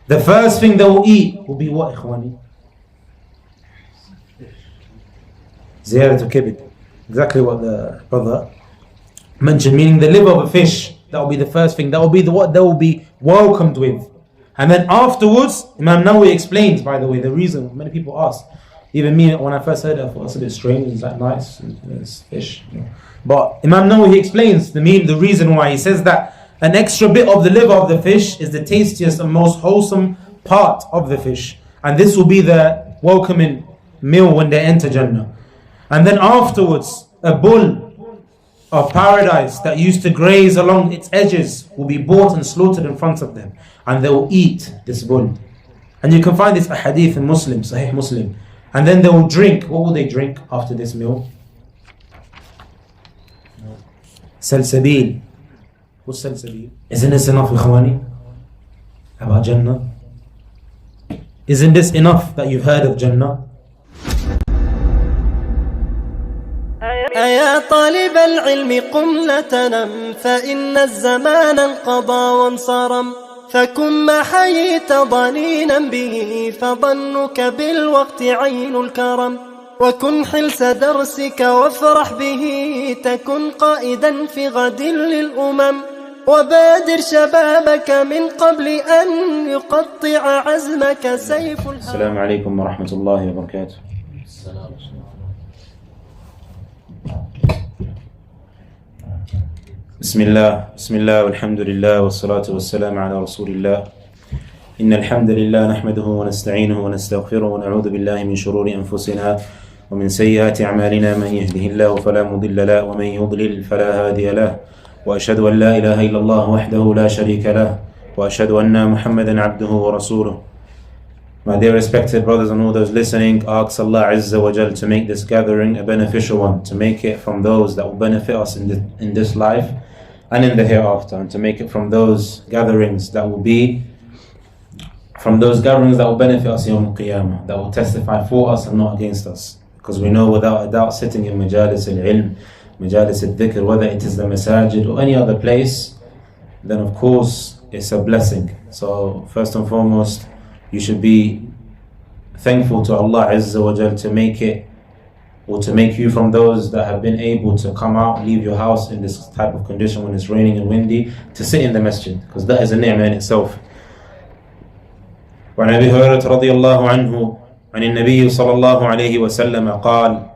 The first thing they will eat will be what, ikhwani? Ziyadatu kibid. Exactly what the brother mentioned, meaning the liver of a fish. That will be the first thing. That will be what they will be welcomed with. And then afterwards, Imam Nawawi explains, by the way, the reason. Many people ask. Even me, when I first heard it, I thought it's a bit strange. It's like nice, it's fish. But Imam Nawawi explains the reason why. He says that an extra bit of the liver of the fish is the tastiest and most wholesome part of the fish. And this will be the welcoming meal when they enter Jannah. And then afterwards, a bull of paradise that used to graze along its edges will be bought and slaughtered in front of them. And they will eat this bull. And you can find this a hadith in Muslim, Sahih Muslim. And then they will drink. What will they drink after this meal? Salsabil. What's salsabil? Isn't this enough, ikhwani? About Jannah? Isn't this enough that you've heard of Jannah? أيا طالب العلم قم لا تنم فإن الزمان انقضى وانصرم فكن ما حييت ضنينا به فظنك بالوقت عين الكرم وكن حلس درسك وافرح به تكن قائدا في غد للأمم وبادر شبابك من قبل أن يقطع عزمك سيف الهوى. السلام عليكم ورحمة الله وبركاته. بسم الله والحمد لله والصلاة والسلام على رسول الله. إن الحمد لله نحمده ونستعينه ونستغفره ونعوذ بالله من شرور أنفسنا ومن سيئات أعمالنا. من يهده الله فلا مضل له ومن يضلل فلا هادي له وأشهد أن لا إله إلا الله وحده لا شريك له وأشهد أن محمدا عبده ورسوله. My dear respected brothers and all those listening, ask Allah Azza wa Jal to make this gathering a beneficial one, to make it from those that will benefit us in this life and in the hereafter, and to make it from those gatherings that will benefit us Yawm al-Qiyamah, that will testify for us and not against us. Because we know without a doubt sitting in majalis al-ilm, majalis al-dhikr, whether it is the masajid or any other place, then of course it's a blessing. So first and foremost, you should be thankful to Allah Azza wa Jal to make it, or to make you from those that have been able to come out, leave your house in this type of condition when it's raining and windy, to sit in the masjid, because that is a ni'mah in itself. وعن أبي هريرة رضي الله عنه عن النبي صلى الله عليه وسلم قال,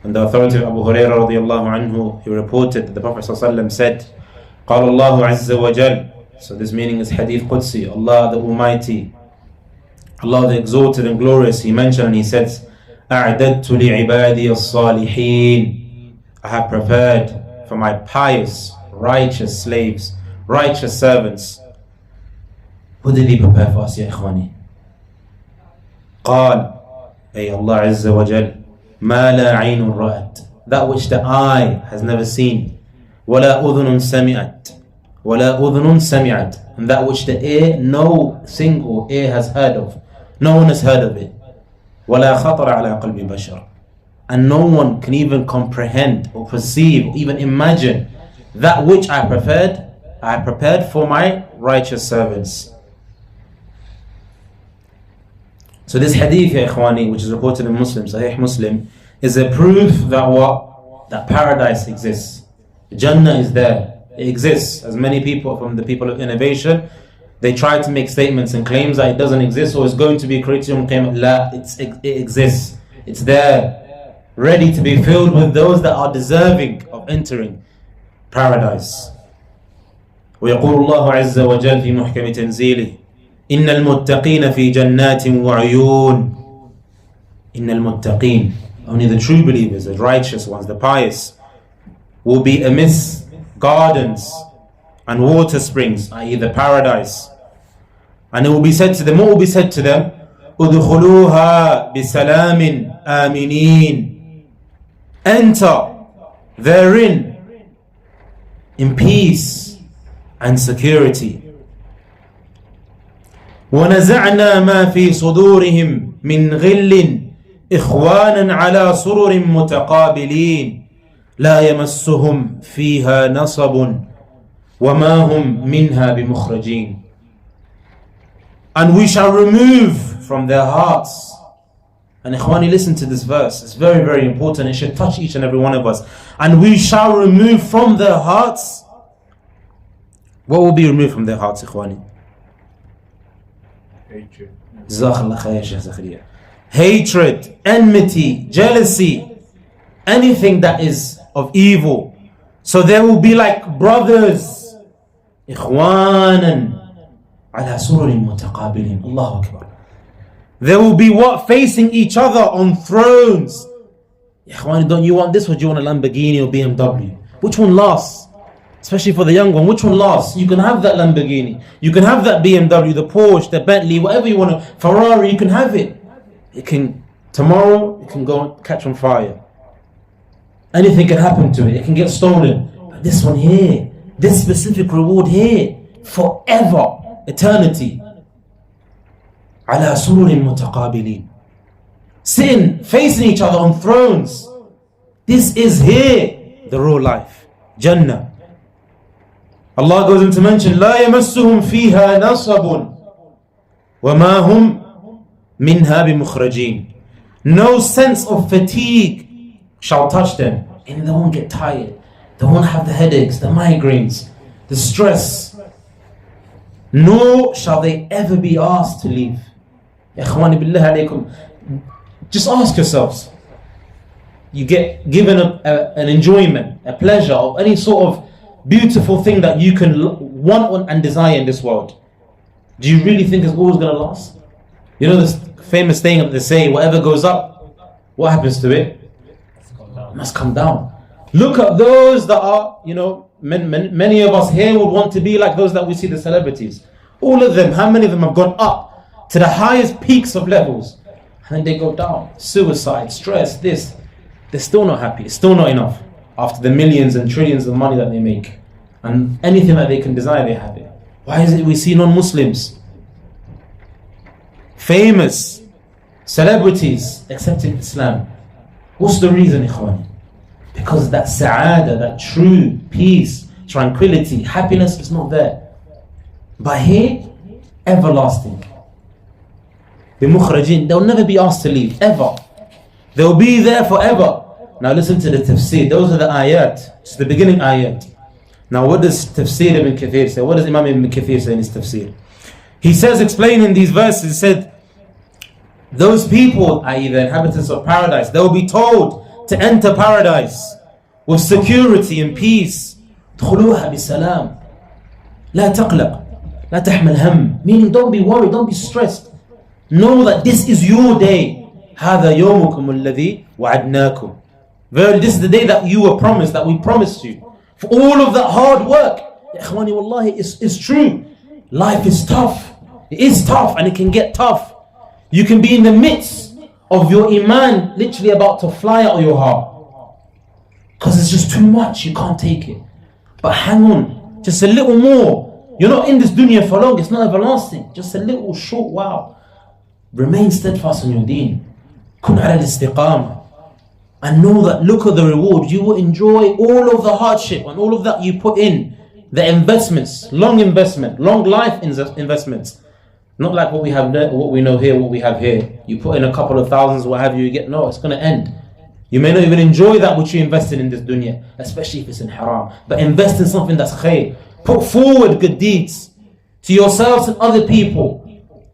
and the authority of Abu Hurairah رضي الله عنه, he reported that the Prophet صلى الله عليه وسلم said, قال الله عز وجل. So this meaning is Hadith Qudsi. Allah the Almighty, Allah the Exalted and Glorious, He mentioned and He said, أعددت لعبادي الصالحين. I have prepared for my pious, righteous slaves, righteous servants. What did He prepare for us, ya ikhwani? قال, ay Allah Azza wa Jal, ما لا عين رأت, that which the eye has never seen, ولا أذن سمعت, ولا أذن سمعت, and that which the ear, no single ear has heard of, no one has heard of it. ولا خطر على قلب بشر, and no one can even comprehend or perceive or even imagine that which I prepared for my righteous servants. So this hadith, ya ikhwani, which is reported in Muslim, Sahih Muslim, is a proof that what? That paradise exists. Jannah is there. It exists. As many people from the people of innovation, they try to make statements and claims that it doesn't exist or is going to be created on Qiyamah. La, it exists. It's there, ready to be filled with those that are deserving of entering paradise. ويقول الله عز وجل في محكم تنزيله إن المتقين في جنات وعيون. إن المتقين, only the true believers, the righteous ones, the pious, will be amidst gardens and water springs, i.e. the paradise. And it will be said to them, what will be said to them? ادخلوها بسلام آمنين. Enter therein in peace and security. ونزعنا ما في صدورهم من غل إخوانا على سرر متقابلين لا يمسهم فيها نصب وما هم منها بمخرجين. and we shall remove from their hearts. And ikhwani, listen to this verse. It's very, very important. It should touch each and every one of us. And we shall remove from their hearts. What will be removed from their hearts, ikhwani? Hatred. Hatred, enmity, jealousy, anything that is of evil. So they will be like brothers. Ikhwanan ala sururin mutaqabilin. Allahu Akbar. They will be what? Facing each other on thrones. Ikhwani, don't you want this, or do you want a Lamborghini or BMW? Which one lasts? Especially for the young one, which one lasts? You can have that Lamborghini, you can have that BMW, the Porsche, the Bentley, whatever you want, Ferrari, you can have it. It can, tomorrow, it can go and catch on fire. Anything can happen to it, it can get stolen. But this one here, this specific reward here, forever, eternity. على سرر متقابلين. Sitting, facing each other on thrones. This is here, the real life. Jannah. Allah goes on to mention, لا يمسهم فيها نصب وما هم منها بمخرجين. No sense of fatigue shall touch them. And they won't get tired. They won't have the headaches, the migraines, the stress. Nor shall they ever be asked to leave. Ikhwani billah alaykum. Just ask yourselves. You get given an enjoyment, a pleasure of any sort of beautiful thing that you can want and desire in this world. Do you really think it's always going to last? You know this famous thing that they say, whatever goes up, what happens to it? It must come down. Look at those that are, many of us here would want to be like those that we see, the celebrities. All of them, how many of them have gone up to the highest peaks of levels, and then they go down? Suicide, stress, this. They're still not happy. It's still not enough after the millions and trillions of money that they make. And anything that they can desire, they have it. Why is it we see non-Muslims, famous celebrities, accepting Islam? What's the reason, ikhwan? Because that sa'ada, that true peace, tranquility, happiness is not there. But here, everlasting. بمخرجين, they'll never be asked to leave, ever. They'll be there forever. Now listen to the tafsir. Those are the ayat. It's the beginning ayat. Now what does tafsir Ibn Kathir say? What does Imam Ibn Kathir say in his tafsir? He says, explaining these verses, he said, those people, i.e. the inhabitants of paradise, they will be told to enter paradise with security and peace. ادخلوها بسلام. لا تقلق. لا تحمل هم. Meaning, don't be worried, don't be stressed. Know that this is your day. هذا يومكم الذي وعدناكم. Verily, this is the day that you were promised, that we promised you. For all of that hard work. Ikhwani, wallahi, it's true. Life is tough. It is tough, and it can get tough. You can be in the midst of your iman literally about to fly out of your heart. Because it's just too much, you can't take it. But hang on, just a little more. You're not in this dunya for long, it's not everlasting. Just a little short while. Remain steadfast on your deen. Kun ala al-istiqamah. And know that, look at the reward. You will enjoy all of the hardship and all of that you put in. The investments, long life investments. Not like what we have there, what we know here, what we have here. You put in a couple of thousands, what have you, get, no, it's going to end. You may not even enjoy that which you invested in this dunya, especially if it's in haram. But invest in something that's khair. Put forward good deeds to yourselves and other people.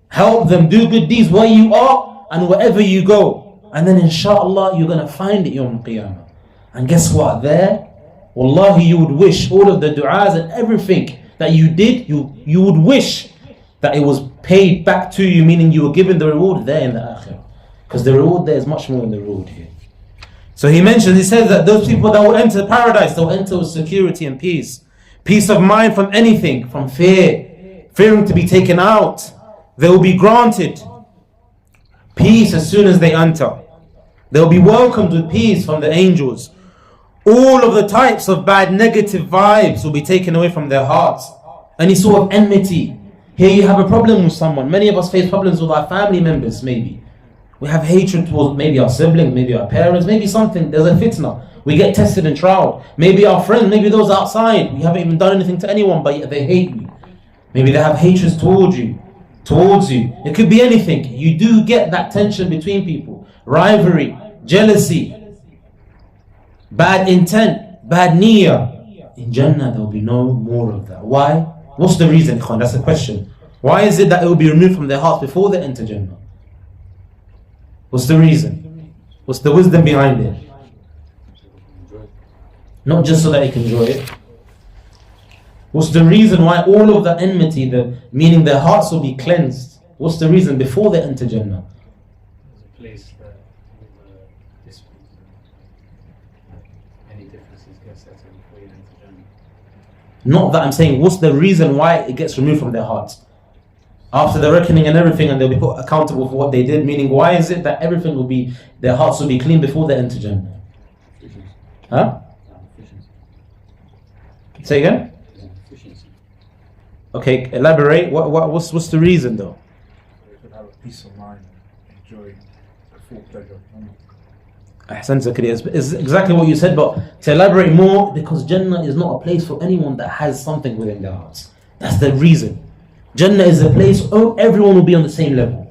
Help them do good deeds where you are and wherever you go. And then inshallah you're going to find it Yawm al-Qiyamah. And guess what? There, wallahi, you would wish all of the du'as and everything that you did, you would wish that it was paid back to you, meaning you were given the reward there in the akhirah. Because the reward there is much more than the reward here. So he says that those people that will enter paradise, they'll enter with security and peace. Peace of mind from anything, from fear, fearing to be taken out. They will be granted peace as soon as they enter. They'll be welcomed with peace from the angels. All of the types of bad negative vibes will be taken away from their hearts. Any sort of enmity. Here you have a problem with someone. Many of us face problems with our family members, maybe. We have hatred towards maybe our siblings, maybe our parents, maybe something. There's a fitna. We get tested and trialed. Maybe our friends, maybe those outside. We haven't even done anything to anyone, but yet they hate you. Maybe they have hatred towards you. towards you. It could be anything. You do get that tension between people. Rivalry, jealousy, bad intent, bad niyyah. In Jannah there will be no more of that. Why? What's the reason, Ikhwan? That's the question. Why is it that it will be removed from their hearts before they enter Jannah? What's the reason? What's the wisdom behind it? Not just so that you can enjoy it. What's the reason why all of the enmity, meaning their hearts will be cleansed? What's the reason before they enter Jannah? There's a place that disputes any differences get settled before you enter Jannah. Not that I'm saying, what's the reason why it gets removed from their hearts? After the reckoning and everything, and they'll be put accountable for what they did, meaning why is it that everything will be, their hearts will be clean before they enter Jannah? Huh? Say again? Okay, elaborate. What's the reason though? They could have a peace of mind and enjoy the full pleasure. Ahsan Zakaria, it's exactly what you said, but to elaborate more, because Jannah is not a place for anyone that has something within their hearts. That's the reason. Jannah is a place, everyone will be on the same level.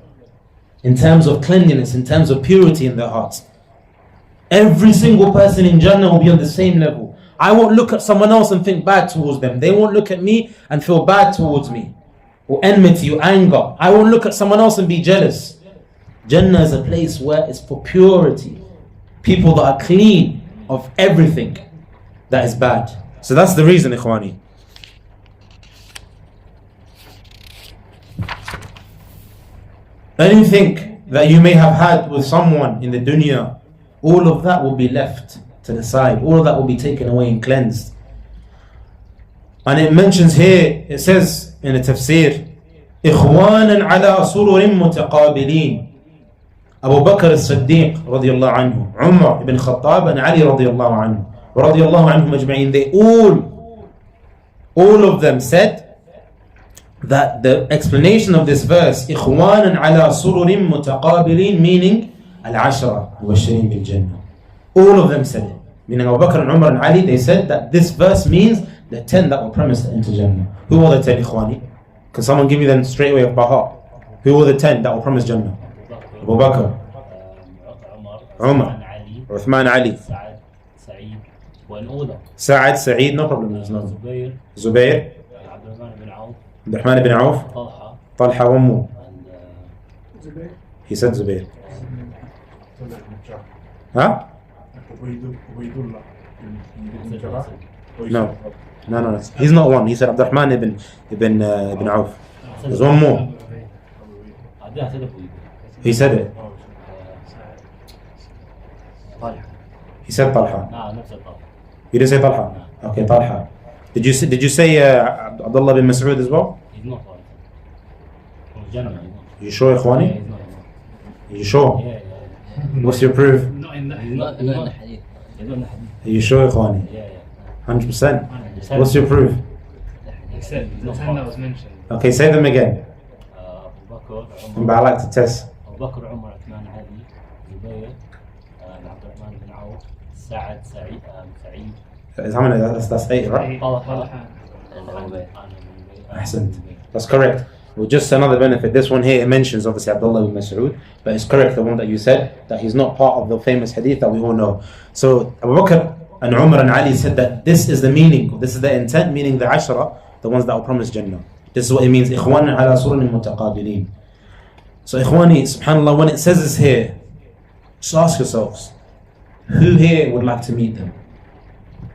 In terms of cleanliness, in terms of purity in their hearts. Every single person in Jannah will be on the same level. I won't look at someone else and think bad towards them. They won't look at me and feel bad towards me. Or enmity or anger. I won't look at someone else and be jealous. Jannah is a place where it's for purity. People that are clean of everything that is bad. So that's the reason, Ikhwani. Anything that you may have had with someone in the dunya, all of that will be left to the side. All of that will be taken away and cleansed. And it mentions here, it says in the tafsir, إخوانا على سرر متقابلين. Abu Bakr as-Siddiq radiyallahu anhu, Umar ibn Khattab and Ali radiyallahu anhu, radiyallahu anhum ajma'in, they all of them said that the explanation of this verse, إخوانا على سرر متقابلين, meaning al-ashra al-bashirin bil-jannah. All of them said it. Meaning Abu Bakr and Umar and Ali, they said that this verse means the 10 that were promised to enter Jannah. Who were the 10, Ikhwani? Can someone give me them straight away by heart? Who were the 10 that were promised Jannah? Abu Bakr, Umar, Uthman, Ali, Sa'ad, Sa'id, no problem. Zubair, Abdurrahman ibn Auf, Talha, one more. He said Zubair. Huh? No. He's not one. He said Abdurrahman ibn Auf. There's one more. He said it. He said Talha. You didn't say Talha? Okay, Talha. Did you say Abdullah bin Mas'ud as well? He's not Talha. You sure, Ikhwani? You sure? Yeah. What's your proof? Not in the hadith. Are you sure, Ikhwani? Yeah. 100%. What's your proof? He said the 10 that was mentioned. Okay, say them again. Abu Bakr, But I like to test. Abu Bakr, Umar, Uthman, Ali, Zubair, Abdurrahman bin Auf, Sa'ad, Sa'id. How many? That's 8, right? Talha. Ahsant. That's correct. Well, just another benefit. This one here, it mentions obviously Abdullah ibn Mas'ud, but it's correct, the one that you said, that he's not part of the famous hadith that we all know. So Abu Bakr and Umar and Ali said that this is the meaning, this is the intent, meaning the ashra, the ones that will promise Jannah. This is what it means. إخوانا على سرر متقابلين. So Ikhwani, subhanAllah, when it says this here, just ask yourselves, who here would like to meet them?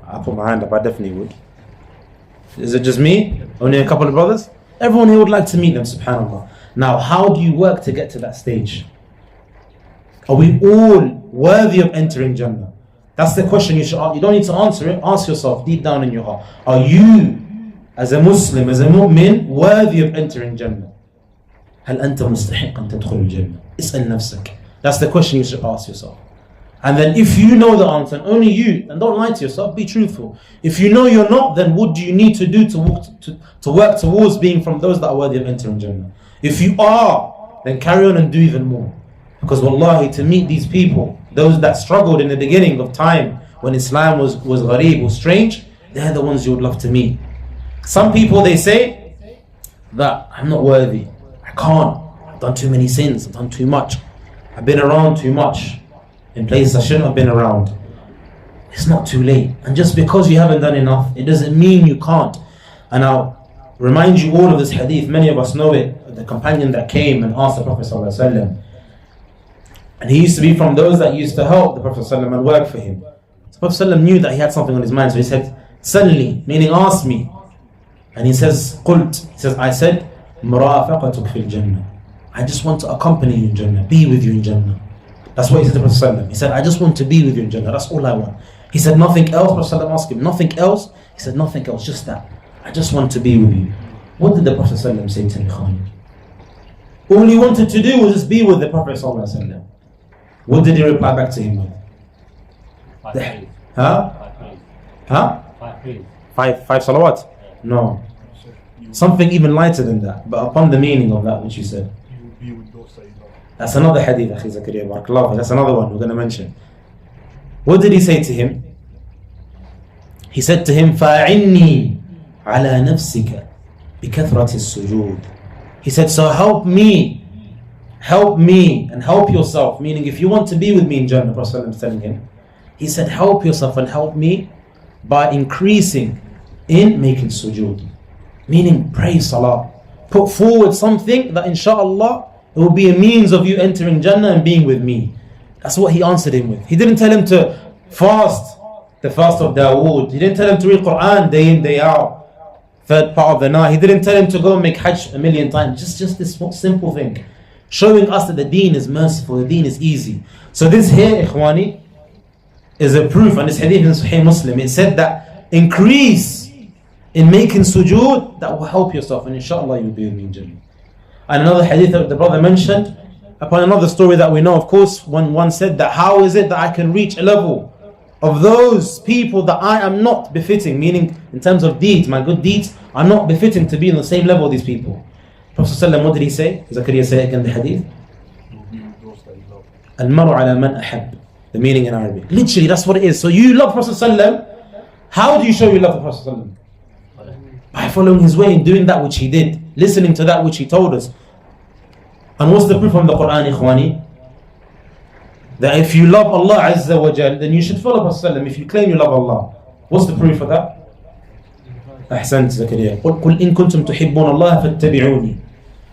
I put my hand up, I definitely would. Is it just me? Only a couple of brothers? Everyone here would like to meet them, subhanAllah. Now, how do you work to get to that stage? Are we all worthy of entering Jannah? That's the question you should ask. You don't need to answer it. Ask yourself deep down in your heart. Are you, as a Muslim, as a mu'min, worthy of entering Jannah? هل أنت مستحق أن تدخل الجنة؟ اسأل نفسك. That's the question you should ask yourself. And then if you know the answer, and only you, and don't lie to yourself, be truthful. If you know you're not, then what do you need to do to work towards being from those that are worthy of entering Jannah? If you are, then carry on and do even more. Because wallahi, to meet these people, those that struggled in the beginning of time, when Islam was ghareeb, was strange, they're the ones you would love to meet. Some people, they say that I'm not worthy. I can't. I've done too many sins. I've done too much. I've been around too much in places I shouldn't have been around. It's not too late. And just because you haven't done enough, it doesn't mean you can't. And I'll remind you all of this hadith. Many of us know it. The companion that came and asked the Prophet ﷺ, and he used to be from those that used to help the Prophet ﷺ and work for him. The Prophet ﷺ knew that he had something on his mind, so he said, "Salni," meaning ask me. And he says, "Qult," he says, I said, "Murafaqatuk fil Jannah." I just want to accompany you in Jannah, be with you in Jannah. That's what he said to the Prophet ﷺ. He said, "I just want to be with you in Jannah. That's all I want." He said, "Nothing else?" Prophet ﷺ asked him, "Nothing else?" He said, "Nothing else, just that. I just want to be with you." What did the Prophet ﷺ say to him? All he wanted to do was just be with the Prophet ﷺ. What did he reply back to him with? Five salawat? No. Something even lighter than that, but upon the meaning of that which you said. You will be with those that you love. That's another hadith, Akhi Zakaria, barakallahu. That's another one we're going to mention. What did he say to him? He said to him, فَأَعِنِّي عَلَى نَفْسِكَ بِكَثْرَةِ السُّجُودِ. He said, so help me and help yourself. Meaning, if you want to be with me in Jannah, Prophet is telling him, he said, help yourself and help me by increasing in making sujood. Meaning, pray salah. Put forward something that inshallah it will be a means of you entering Jannah and being with me. That's what he answered him with. He didn't tell him to fast, the fast of Dawood. He didn't tell him to read Quran day in, day out, third part of the night. He didn't tell him to go and make Hajj 1,000,000 times. Just this simple thing, showing us that the deen is merciful, the deen is easy. So this here, ikhwani, is a proof, and this hadith in Sahih Muslim, it said that increase in making sujood, that will help yourself, and inshallah you'll be with me in Jannah. And another hadith that the brother mentioned, upon another story that we know, of course, when one said that, how is it that I can reach a level of those people that I am not befitting, meaning in terms of deeds, my good deeds are not befitting to be on the same level of these people. Prophet ﷺ, what did he say? Zakaria say again the hadith. Al-maru ala man ahab. The meaning in Arabic. Literally, that's what it is. So you love Prophet ﷺ. How do you show you love the Prophet ﷺ? By following his way and doing that which he did, listening to that which he told us. And what's the proof from the Quran, ikhwani? That if you love Allah Azza wa Jal, then you should follow Prophet ﷺ. If you claim you love Allah, what's the proof of that? Ahsant Zakaria. قُلْ إِن كُنْتُمْ تُحِبُّونَ اللَّهَ فَاتَّبِعُونِي.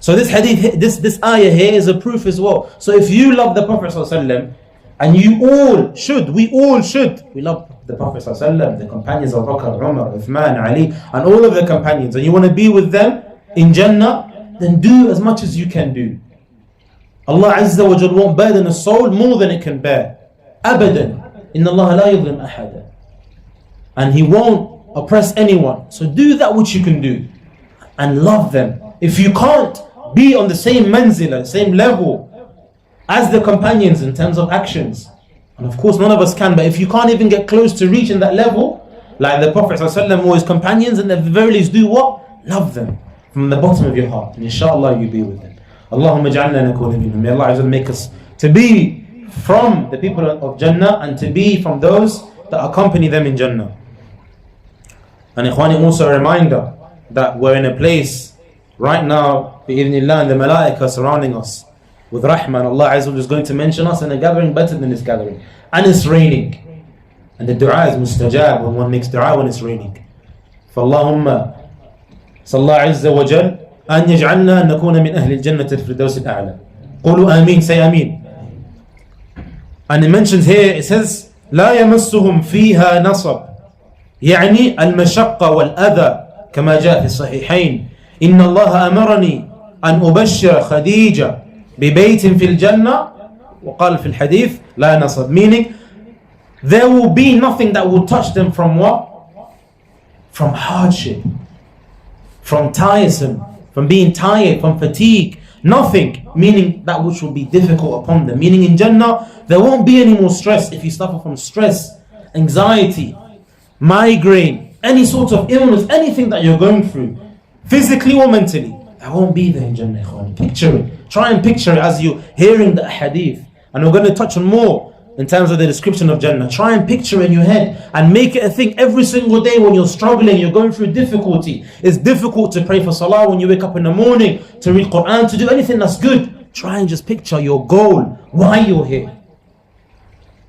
So this hadith, this ayah here is a proof as well. So if you love the Prophet ﷺ, and we all should, we love the Prophet ﷺ, the companions of Bakr, Umar, Uthman, Ali, and all of the companions, and you want to be with them in Jannah, then do as much as you can do. Allah Azza wa Jal won't burden a soul more than it can bear. Abadan. Inna Allah la yudhlim ahada. And He won't oppress anyone. So do that which you can do. And love them. If you can't be on the same manzila, same level as the companions in terms of actions, and of course none of us can, but if you can't even get close to reaching that level, like the Prophet ﷺ or his companions, and the very least do what? Love them from the bottom of your heart, and inshallah you'll be with them. Allahumma ja'alna nakuna minhum. May Allah Azza make us to be from the people of Jannah and to be from those that accompany them in Jannah. And ikhwani, also a reminder that we're in a place right now, bi'idhnillah, and the malaika surrounding us with rahmah, Allah Azza wa Jalla is going to mention us in a gathering better than this gathering. And it's raining. And the dua is mustajab when one makes dua when it's raining. فَاللَّهُمَّ صَلَّى عَزَّ وَجَلَّ أن يجعلنا أن نكون من أهل الجنة الفردوس الأعلى. قولوا آمين, say آمين. And it mentions here, it says لا يمسهم فيها نصب, يعني المشقة والأذى كما جاء في الصحيحين. إن الله أمرني أن أبشر خديجة ببيت في الجنة, وقال في الحديث لا نصب, meaning there will be nothing that will touch them from what? From hardship, from tiresome, from being tired, from fatigue. Nothing, meaning that which will be difficult upon them. Meaning in Jannah, there won't be any more stress. If you suffer from stress, anxiety, migraine, any sort of illness, anything that you're going through, physically or mentally, that won't be there in Jannah. Picture it. Try and picture it as you're hearing the hadith. And we're going to touch on more in terms of the description of Jannah. Try and picture it in your head and make it a thing every single day when you're struggling, you're going through difficulty. It's difficult to pray for salah when you wake up in the morning, to read Quran, to do anything that's good. Try and just picture your goal, why you're here.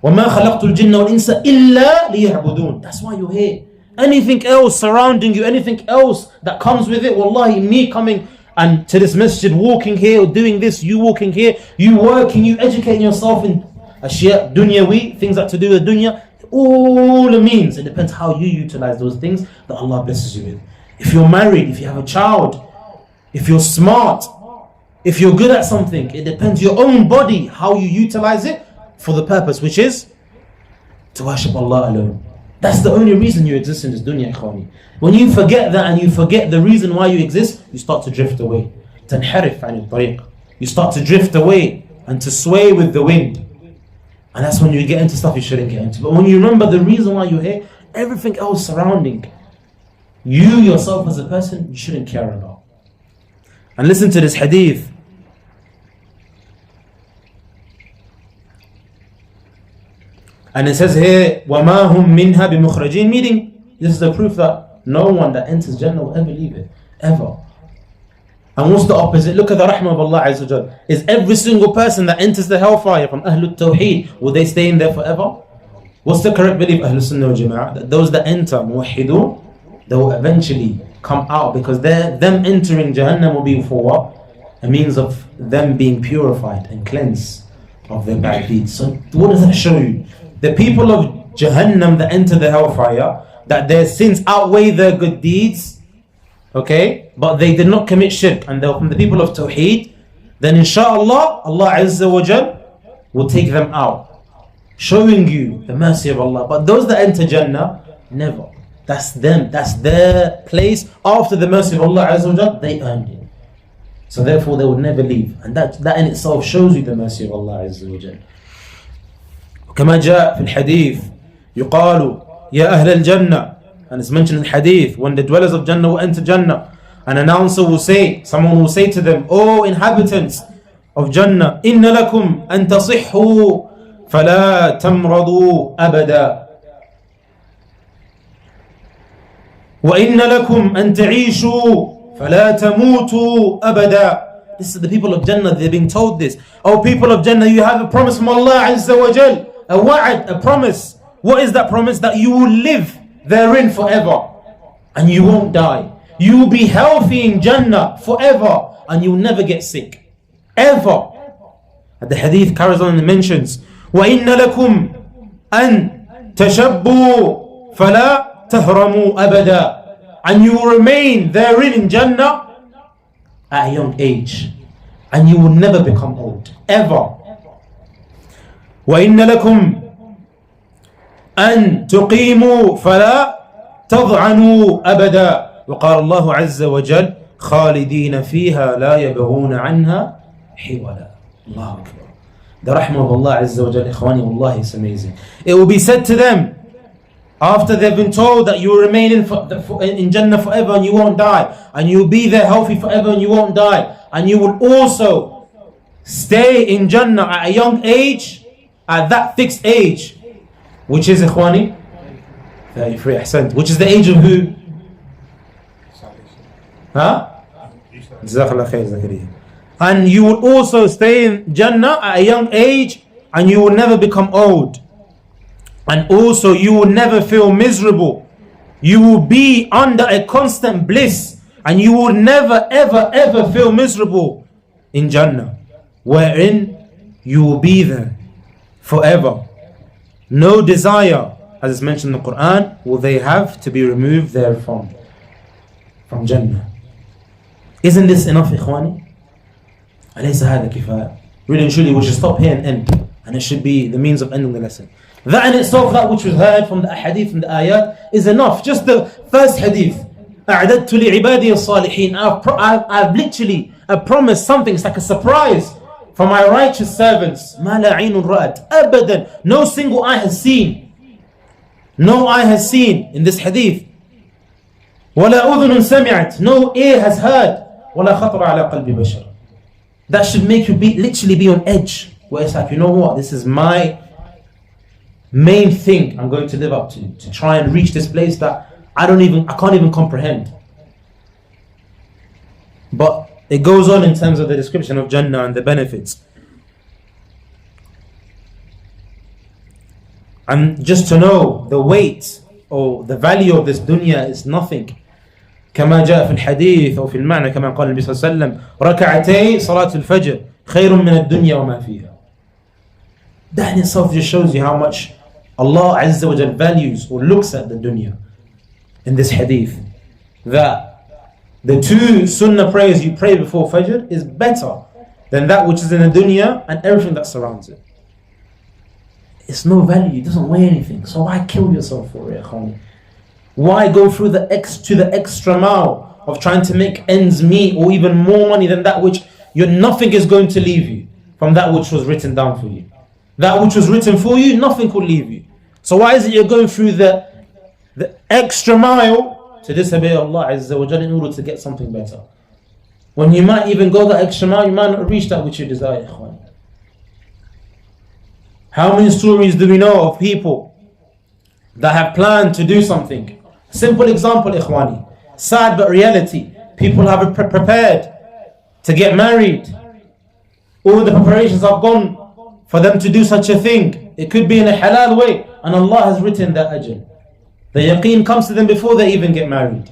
وَمَا خَلَقْتُ الْجِنَّ وَالْإِنسَ إِلَّا لِيَعْبُدُونَ. That's why you're here. Anything else surrounding you, anything else that comes with it, wallahi, me coming and to this masjid, walking here, or doing this, you walking here, you working, you educating yourself in ashya, dunyawi, things that to do with dunya, all it means, it depends how you utilize those things that Allah blesses you with. If you're married, if you have a child, if you're smart, if you're good at something, it depends your own body, how you utilize it for the purpose, which is to worship Allah alone. That's the only reason you exist in this dunya, ikhwani. When you forget that and you forget the reason why you exist, you start to drift away. تنحرف عن الطريق. You start to drift away and to sway with the wind. And that's when you get into stuff you shouldn't get into. But when you remember the reason why you're here, everything else surrounding you yourself as a person, you shouldn't care about. And listen to this hadith. And it says here, وَمَا هُمْ مِنْهَا بِمُخْرَجِينَ, meaning this is the proof that no one that enters Jannah will ever leave it, ever. And what's the opposite? Look at the rahmah of Allah Azza wa Jal. Is every single person that enters the hellfire from Ahlul Tawheed, will they stay in there forever? What's the correct belief, Ahlul Sunnah wal Jama'ah? That those that enter muwahhidun, they will eventually come out, because them entering Jahannam will be for what? A means of them being purified and cleansed of their bad deeds. So what does that show you? The people of Jahannam that enter the hellfire, that their sins outweigh their good deeds, okay, but they did not commit shirk and they're from the people of Tawheed, then inshallah Allah Azza wa Jal will take them out, showing you the mercy of Allah. But those that enter Jannah, never. That's them, that's their place. After the mercy of Allah Azza wa Jal, they earned it. So therefore they would never leave. And that in itself shows you the mercy of Allah Azza wa Jal. كما جاء في الحديث يقال يا أهل الجنة, and it's mentioned in the hadith, when the dwellers of Jannah will enter Jannah, an announcer will say, someone will say to them, O inhabitants of Jannah, إن لكم أن تصحوا فلا تمرضوا أبدا وإن لكم أن تعيشوا فلا تموتوا أبدا. This is the people of Jannah, they're being told this. O people of Jannah, you have a promise from Allah Azza wa Jal, a wa'ad, a promise. What is that promise? That you will live therein forever and you won't die. You will be healthy in Jannah forever and you will never get sick, ever. And the hadith carries on and mentions, وَإِنَّ لَكُمْ أَن تَشَبُّوا فَلَا تَهْرَمُوا أَبَدًا. And you will remain therein in Jannah at a young age and you will never become old, ever. وَإِنَّ لَكُمْ أن تقيموا فلا تضعنوا أبدا. وقال الله عز وجل خالدين فيها لا يبغون عنها حولا. الله أكبر. The rahmah of Allah Azza wa Jal, ikhwani, wallahi, is amazing. It will be said to them after they've been told that you will remain in Jannah forever and you won't die, and you will be there healthy forever and you won't die, and you will also stay in Jannah at a young age, at that fixed age, which is, ikhwani, 33, ahsant, which is the age of who? Huh? Jazakallah khair, Zakaria. And you will also stay in Jannah at a young age and you will never become old. And also you will never feel miserable. You will be under a constant bliss and you will never ever ever feel miserable in Jannah, wherein you will be there forever. No desire, as is mentioned in the Quran, will they have to be removed therefrom, from Jannah. Isn't this enough, ikhwani? أليس هذا كفاية? Really and truly, we should stop here and end, and it should be the means of ending the lesson. That in itself, that which was heard from the ahadith, from the ayat, is enough. Just the first hadith, أعددت لعبادي الصالحين. I've literally promised something. It's like a surprise for my righteous servants. ما لا عين رأت أبدا. No single eye has seen. No eye has seen in this hadith. ولا أذن سمعت. No ear has heard. ولا خطر على قلب بشر. That should make you literally be on edge. Where it's like, you know what? This is my main thing I'm going to live up to try and reach this place that I can't even comprehend. But it goes on in terms of the description of Jannah and the benefits. And just to know the weight or the value of this dunya is nothing. كما جاء في الحديث أو في المعنى كما قال النبي صلى الله عليه وسلم ركعتي صلاة الفجر خير من الدنيا وما فيها. That in itself just shows you how much Allah Azza wa Jal values or looks at the dunya in this hadith. That the 2 sunnah prayers you pray before Fajr is better than that which is in the dunya and everything that surrounds it. It's no value, it doesn't weigh anything. So why kill yourself for it, Khani? Why go through the extra mile of trying to make ends meet or even more money than that which nothing is going to leave you from that which was written down for you? That which was written for you, nothing could leave you. So why is it you're going through the extra mile to disobey Allah Azza wa Jalla in order to get something better? When you might even go that extra mile, you might not reach that which you desire, Ikhwan. How many stories do we know of people that have planned to do something? Simple example, Ikhwani. Sad but reality. People have prepared to get married. All the preparations have gone for them to do such a thing. It could be in a halal way, and Allah has written that ajal. The yaqeen comes to them before they even get married.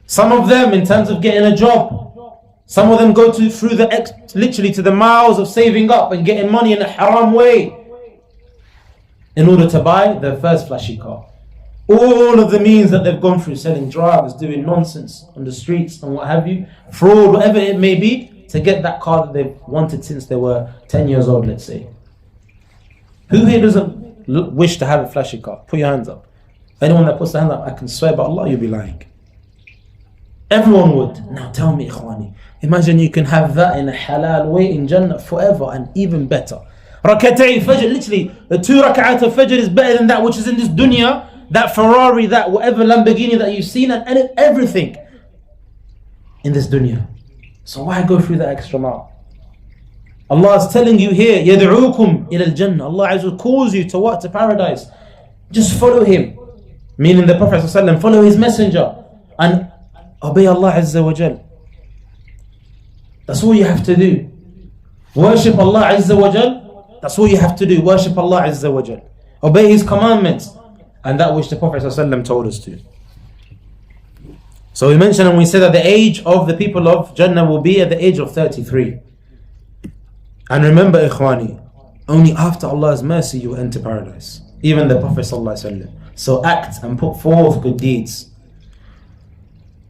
Some of them, in terms of getting a job, some of them go through literally to the miles of saving up and getting money in a haram way in order to buy their first flashy car. All of the means that they've gone through, selling drugs, doing nonsense on the streets and what have you, fraud, whatever it may be, to get that car that they've wanted since they were 10 years old, let's say. Who here doesn't wish to have a flashy car? Put your hands up. Anyone that puts their hand up, I can swear by Allah, you'll be lying. Everyone would. Now tell me, Ikhwani, imagine you can have that in a halal way in Jannah forever and even better. Rakatay Fajr, literally, the 2 rak'at of Fajr is better than that which is in this dunya, that Ferrari, that whatever Lamborghini that you've seen, and everything in this dunya. So why go through that extra mile? Allah is telling you here, يَدْعُوكُمْ إِلَى الْجَنَّةِ Allah Azza wa calls you to what? To paradise. Just follow Him. Meaning the Prophet ﷺ, follow His messenger and obey Allah Azza wa Jal. That's all you have to do. Worship Allah Azza wa Jal. That's all you have to do. Worship Allah Azza wa Jal. Obey His commandments and that which the Prophet ﷺ told us to. So we mentioned and we said that the age of the people of Jannah will be at the age of 33. And remember, Ikhwani, only after Allah's mercy you will enter paradise. Even the Prophet ﷺ. So act and put forth good deeds.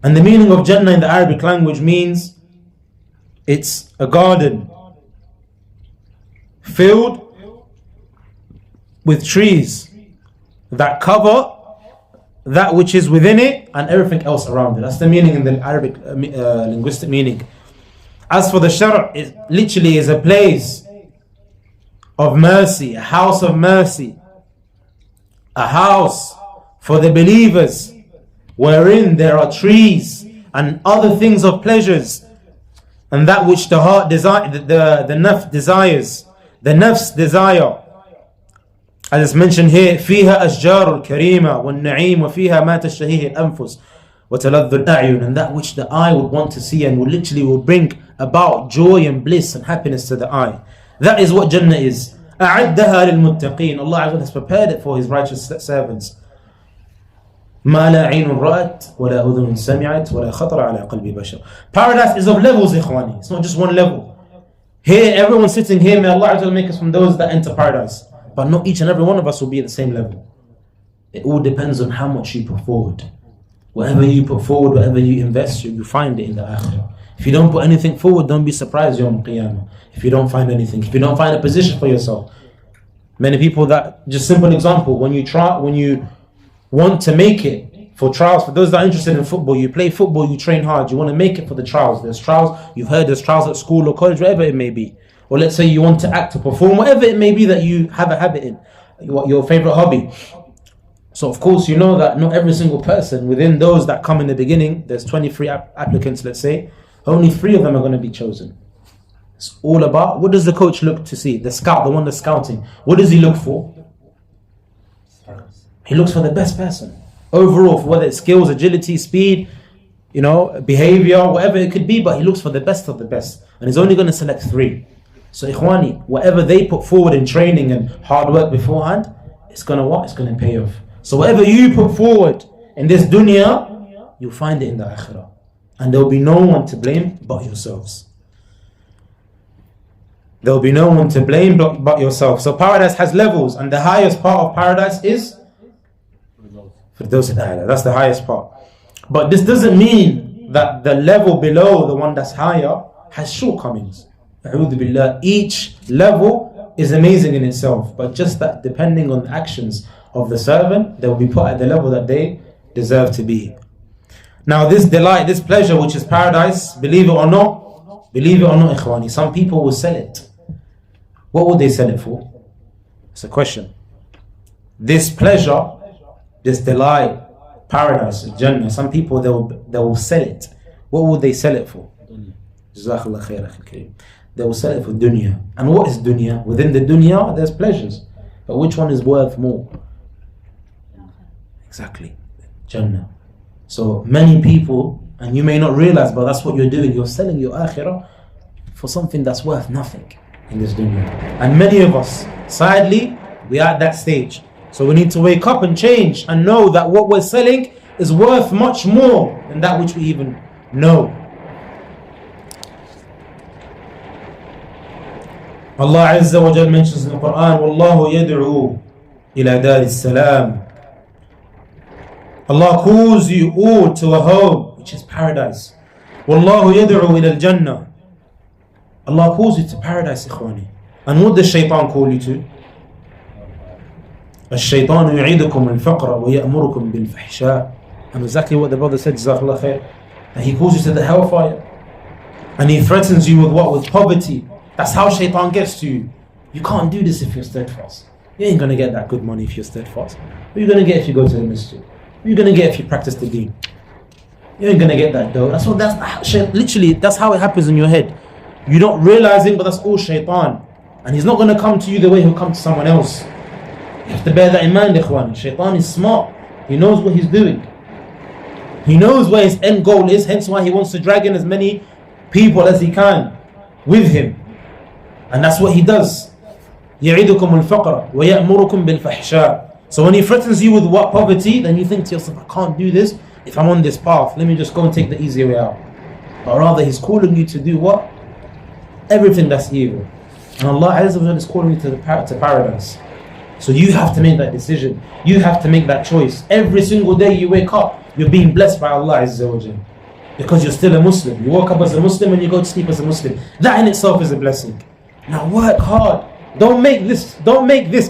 And the meaning of Jannah in the Arabic language means it's a garden filled with trees that cover that which is within it and everything else around it. That's the meaning in the Arabic linguistic meaning. As for the Shar', it literally is a place of mercy, a house of mercy, a house for the believers, wherein there are trees and other things of pleasures, and that which the heart desires, the nafs desires, the nafs desire. As it's mentioned here, فيها أشجار الكريمة والنعيم وفيها ما تشتهيه الأنفس وتلذ الأعين, and that which the eye would want to see and will bring about joy and bliss and happiness to the eye. That is what Jannah is. أعدها للمتقين. Allah has prepared it for His righteous servants. ما لا عين رأت ولا أذن سمعت ولا خطر على قلب بشر. Paradise is of levels, Ikhwani. It's not just one level. Here, everyone sitting here, may Allah make us from those that enter paradise. But not each and every one of us will be at the same level. It all depends on how much you put forward. Whatever you put forward, whatever you invest, you find it in the akhirah. If you don't put anything forward, don't be surprised Yawm Qiyamah. If you don't find anything, if you don't find a position for yourself. Many people that, just simple example, when you want to make it for trials, for those that are interested in football, you play football, you train hard, you want to make it for the trials. There's trials, you've heard there's trials at school or college, whatever it may be. Or let's say you want to act or perform, whatever it may be that you have a habit in, your favorite hobby. So of course you know that not every single person within those that come in the beginning, there's 23 applicants, let's say, only 3 of them are going to be chosen. It's all about, what does the coach look to see? The scout, the one that's scouting, what does he look for? He looks for the best person. Overall, for whether it's skills, agility, speed, behavior, whatever it could be, but he looks for the best of the best. And he's only going to select 3. So ikhwani, whatever they put forward in training and hard work beforehand, it's going to what? It's going to pay off. So whatever you put forward in this dunya, you'll find it in the akhirah. And there will be no one to blame but yourselves. There will be no one to blame but yourself. So paradise has levels, and the highest part of paradise is Firdaus al-A'la. That's the highest part. But this doesn't mean that the level below, the one that's higher, has shortcomings. A'udhu billah. Each level is amazing in itself, but just that depending on the actions of the servant, they will be put at the level that they deserve to be. Now this delight, this pleasure which is paradise, believe it or not, ikhwani, some people will sell it. What would they sell it for? It's a question. This pleasure, this delight, paradise, Jannah, some people they will sell it. What would they sell it for? Jazakallah khair, akhi kareem. They will sell it for dunya. And what is dunya? Within the dunya there's pleasures, but which one is worth more? Exactly, Jannah. So many people, and you may not realize, but that's what you're doing. You're selling your akhirah for something that's worth nothing in this dunya. And many of us, sadly, we are at that stage. So we need to wake up and change and know that what we're selling is worth much more than that which we even know. Allah Azza wa Jal mentions in the Quran, Wallahu yad'u ila dar al-salam. Allah calls you all to a home, which is paradise. Wallahu yad'u ila al-jannah. Allah calls you to paradise, ikhwani. And what does shaitan call you to? الشيطان يعيدكم الفقر ويأمركم بالفحشاء. And exactly what the brother said, Jazakallah khair, that he calls you to the hellfire. And he threatens you with what? With poverty. That's how shaitan gets to you. You can't do this if you're steadfast. You ain't going to get that good money if you're steadfast. What are you going to get if you go to the masjid? What are you going to get if you practice the deen? You ain't going to get that dough. Literally, that's how it happens in your head. You're not realizing, but that's all shaitan. And he's not going to come to you the way he'll come to someone else. You have to bear that in mind, ikhwan. Shaitan is smart. He knows what he's doing. He knows where his end goal is, hence why he wants to drag in as many people as he can with him. And that's what he does. يَعِدُكُمُ الْفَقْرَ وَيَأْمُرُكُمْ بِالْفَحْشَاءِ. So when he threatens you with what? Poverty, then you think to yourself, I can't do this if I'm on this path. Let me just go and take the easy way out. But rather he's calling you to do what? Everything that's evil. And Allah Azza wa Jalla is calling you to paradise. So you have to make that decision. You have to make that choice. Every single day you wake up, you're being blessed by Allah Azza wa Jalla. Because you're still a Muslim. You woke up as a Muslim and you go to sleep as a Muslim. That in itself is a blessing. Now work hard. Don't make this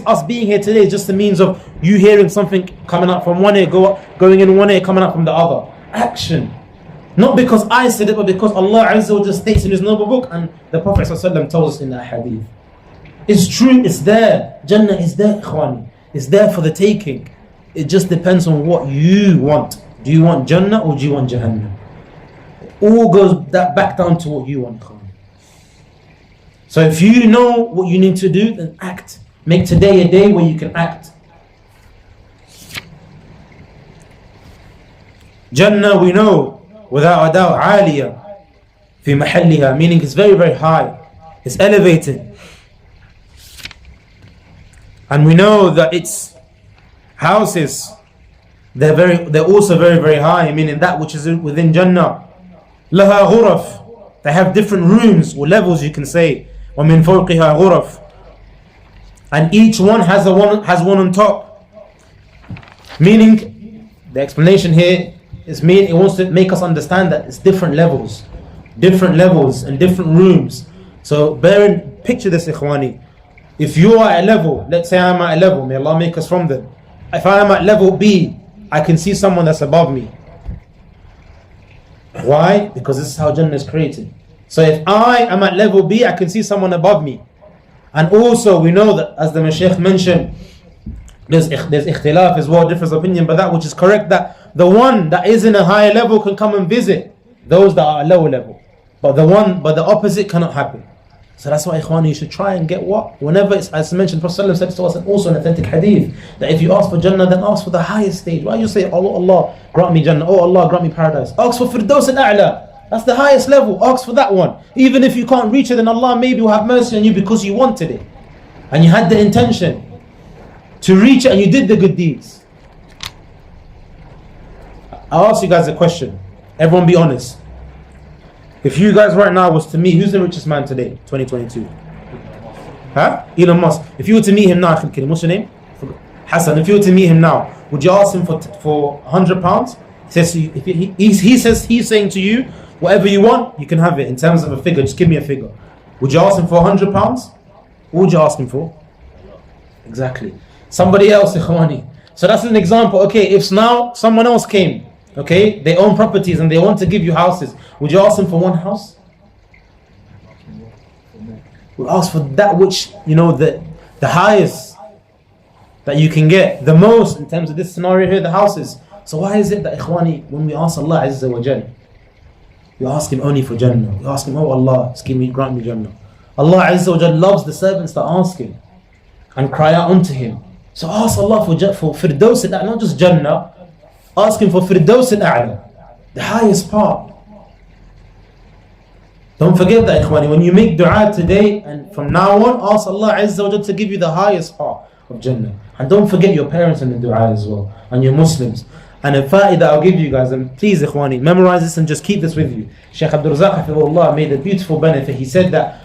us being here today just a means of you hearing something coming up from one ear, going in one ear, coming up from the other. Action. Not because I said it, but because Allah Azza wa Jalla states in His noble book and the Prophet ﷺ tells us in that hadith. It's true, it's there. Jannah is there, ikhwani. It's there for the taking. It just depends on what you want. Do you want Jannah or do you want Jahannam? It all goes back down to what you want, ikhwani. So if you know what you need to do, then act. Make today a day where you can act. Jannah, we know, without a doubt, عالية في محلها, meaning it's very, very high. It's elevated. And we know that its houses, they're also very, very high, meaning that which is within Jannah. لها غرف. They have different rooms or levels, you can say. ومن فوقها غرف. And each one has one on top. Meaning, the explanation here it wants to make us understand that it's different levels and different rooms. So picture this, ikhwani. If you are at a level, let's say I'm at a level, may Allah make us from them. If I am at level B, I can see someone that's above me. Why? Because this is how Jannah is created. So if I am at level B, I can see someone above me. And also we know that, as the Mashaykh mentioned, there's ikhtilaf as well, difference of opinion, but that which is correct, that the one that is in a higher level can come and visit those that are at lower level. But the opposite cannot happen. So that's why, ikhwani, you should try and get what? Whenever it's, as mentioned, Prophet ﷺ said to us, and also an authentic hadith, that if you ask for Jannah, then ask for the highest stage. Why you say, oh Allah, grant me Jannah, oh Allah, grant me paradise? Ask for Firdaus al-A'la. That's the highest level. Ask for that one. Even if you can't reach it, then Allah maybe will have mercy on you because you wanted it. And you had the intention to reach it and you did the good deeds. I'll ask you guys a question. Everyone be honest. If you guys right now was to meet, who's the richest man today, 2022? Huh? Elon Musk. If you were to meet him now, what's your name? Hassan. If you were to meet him now, would you ask him for £100? He says he's saying to you, whatever you want, you can have it. In terms of a figure, just give me a figure. Would you ask him for £100? What would you ask him for? Exactly. Somebody else, ikhwani. So that's an example. Okay, if now someone else came, okay, they own properties and they want to give you houses, would you ask them for one house? We'll ask for that which, you know, the highest that you can get, the most in terms of this scenario here, the houses. So why is it that, ikhwani, when we ask Allah Azza wa Jal, you ask Him only for Jannah? You ask Him, oh Allah, grant me Jannah. Allah Azza wa Jal loves the servants that ask Him and cry out unto Him. So ask Allah for Firdaus al-A'la, not just Jannah. Ask Him for Firdaus al-A'la, the highest part. Don't forget that, ikhwani. When you make dua today and from now on, ask Allah Azza wa Jal to give you the highest part of Jannah. And don't forget your parents in the dua as well, and your Muslims. And a fa'idah I'll give you guys, and please, ikhwani, memorize this and just keep this with you. Shaykh Abdul Razak Hafidhullah made a beautiful benefit. He said that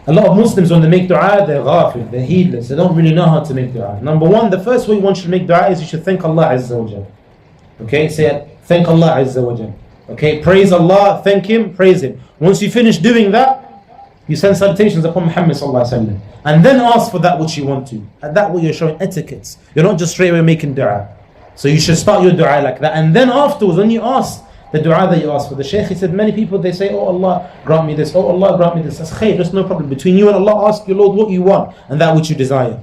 a lot of Muslims, when they make dua, they're ghafil, they're heedless, they don't really know how to make dua. Number one, the first way one should make dua is you should thank Allah Azza wa Jal. Okay, say it, thank Allah Azza wa Jal. Okay, praise Allah, thank Him, praise Him. Once you finish doing that, you send salutations upon Muhammad sallallahu alaihi wasallam, and then ask for that which you want to. And that way you're showing etiquettes. You're not just straight away making dua. So you should start your dua like that, and then afterwards, when you ask the dua that you ask for, the Shaykh, he said many people, they say, oh Allah, grant me this, oh Allah, grant me this. That's khair, there's no problem. Between you and Allah, ask your Lord what you want and that which you desire.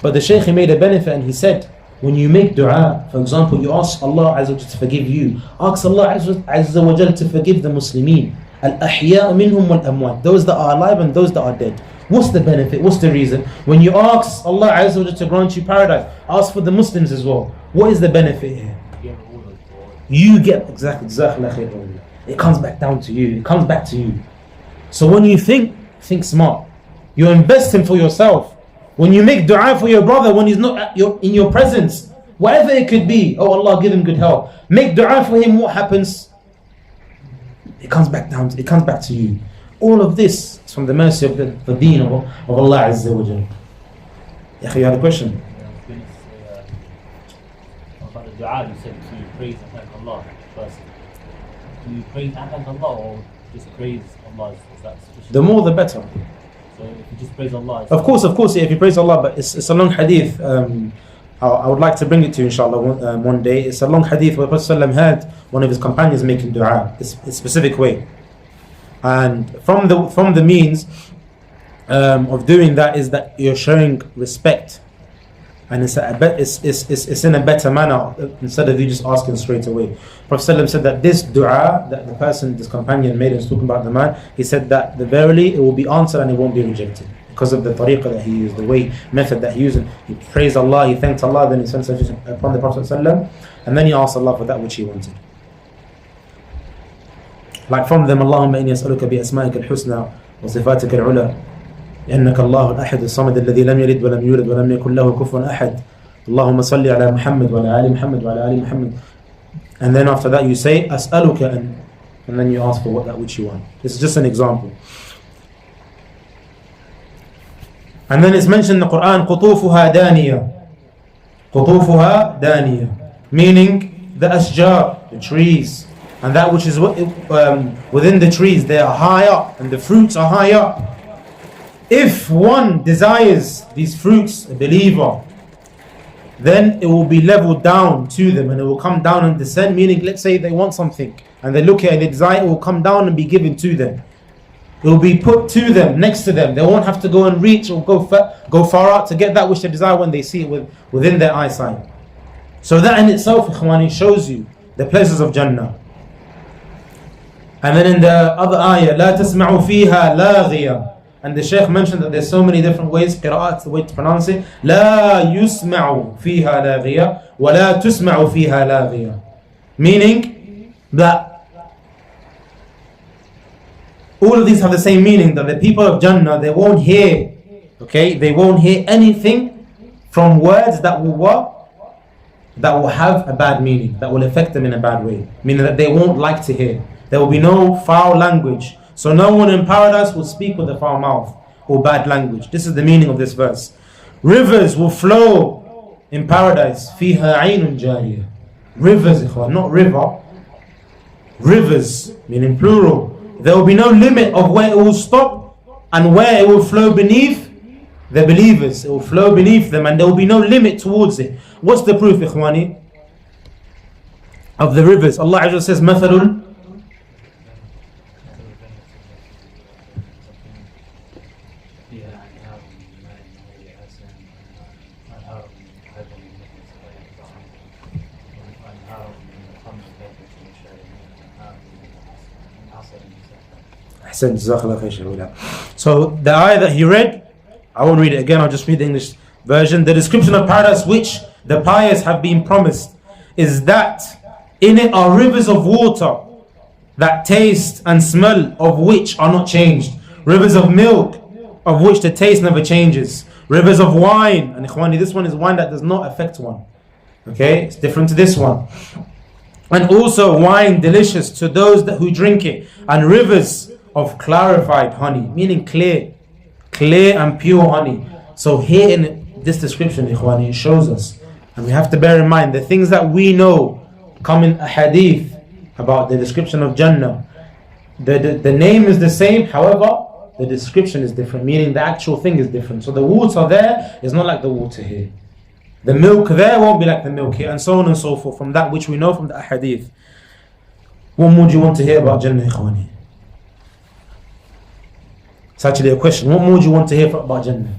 But the Shaykh, he made a benefit and he said, when you make dua, for example, you ask Allah Azza wa Jal to forgive you, ask Allah Azza wa Jal to forgive the Muslimin, al-ahya minhum wal-amwat, those that are alive and those that are dead. What's the benefit? What's the reason? When you ask Allah Azza wa Jal to grant you paradise, ask for the Muslims as well. What is the benefit here? You get exactly. It comes back down to you. It comes back to you. So when you think smart. You're investing for yourself. When you make dua for your brother when he's not in your presence, whatever it could be, oh Allah, give him good health. Make dua for him. What happens? It comes back down. It comes back to you. All of this is from the mercy of the deen of Allah Azza wa Jal. You had a question? About the dua, you said to praise and thank Allah first. Do you praise and thank Allah or just praise Allah? Is that sufficient? The more the better. So if you just praise Allah, of course, yeah, if you praise Allah, but it's a long hadith. I would like to bring it to you, inshallah, one day. It's a long hadith where Prophet ﷺ had one of his companions making dua, a specific way. And from the means of doing that is that you're showing respect, and it's in a better manner instead of you just asking straight away. Prophet ﷺ said that this dua that this companion made, and talking about the man, he said that verily it will be answered and it won't be rejected because of the tariqah that he used, the method that he used. He praised Allah, he thanked Allah, then he sent salutation upon the Prophet ﷺ, and then he asked Allah for that which he wanted. Like from them, Allahumma inni as'aluka bi asma'ika al-husna wa sifatika al-ula, إنك الله الأحد الصمد الذي لم يلد ولم يولد ولم يكن له كفوا أحد اللهم صل على محمد وعلى آل محمد وعلى آل محمد. And then after that you say أسألك and then you ask for that which you want. This is just an example. And then it's mentioned in the Quran قطوفها دانية, قطوفها دانية, meaning the ashjar, the trees, and that which is within the trees, they are high up and the fruits are high up. If one desires these fruits, a believer, then it will be leveled down to them and it will come down and descend, meaning let's say they want something and they look at it and they desire, it will come down and be given to them. It will be put to them, next to them. They won't have to go and reach or go far out to get that which they desire when they see it within their eyesight. So that in itself, ikhwani, shows you the pleasures of Jannah. And then in the other ayah, لا تسمعوا فيها لاغية. And the Shaykh mentioned that there's so many different ways, قراءة, the way to pronounce it. لا يسمع فيها لاغية ولا تسمع فيها لاغية. Meaning that all of these have the same meaning, that the people of Jannah, they won't hear, okay, they won't hear anything from words that will what? That will have a bad meaning, that will affect them in a bad way, meaning that they won't like to hear. There will be no foul language. So no one in paradise will speak with a foul mouth or bad language. This is the meaning of this verse. Rivers will flow in paradise. فيها عين جارية. Rivers, not river. Rivers, meaning plural. There will be no limit of where it will stop and where it will flow beneath the believers. It will flow beneath them and there will be no limit towards it. What's the proof, ikhwani, of the rivers? Allah Azza says, مثل So the ayah that he read, I won't read it again, I'll just read the English version. The description of paradise which the pious have been promised is that in it are rivers of water that taste and smell of which are not changed, rivers of milk of which the taste never changes, rivers of wine, and ikhwani, this one is wine that does not affect one, okay, it's different to this one, and also wine delicious to those who drink it, and rivers of clarified honey, meaning clear and pure honey. So here in this description, ikhwani, it shows us, and we have to bear in mind the things that we know come in a hadith about the description of Jannah. The name is the same, however the description is different, meaning the actual thing is different. So the water there is not like the water here, the milk there won't be like the milk here, and so on and so forth, from that which we know from the hadith. What more do you want to hear about Jannah, ikhwani? It's actually a question. What more do you want to hear about Jannah?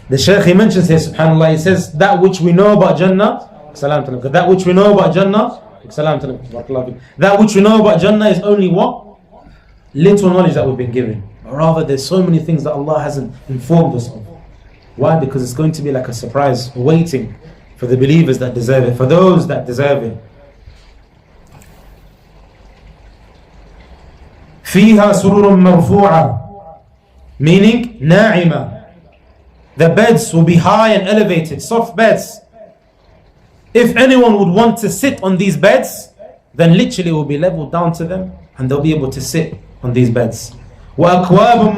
The Shaykh, he mentions here, subhanAllah, he says, that which we know about Jannah, that which we know about Jannah, that which we know about Jannah is only what? Little knowledge that we've been given. But rather there's so many things that Allah hasn't informed us of. Why? Because it's going to be like a surprise waiting for the believers that deserve it, for those that deserve it. فيها سرور مرفوعة, meaning ناعمة. The beds will be high and elevated, soft beds. If anyone would want to sit on these beds, then literally it will be leveled down to them and they'll be able to sit on these beds. وأكواب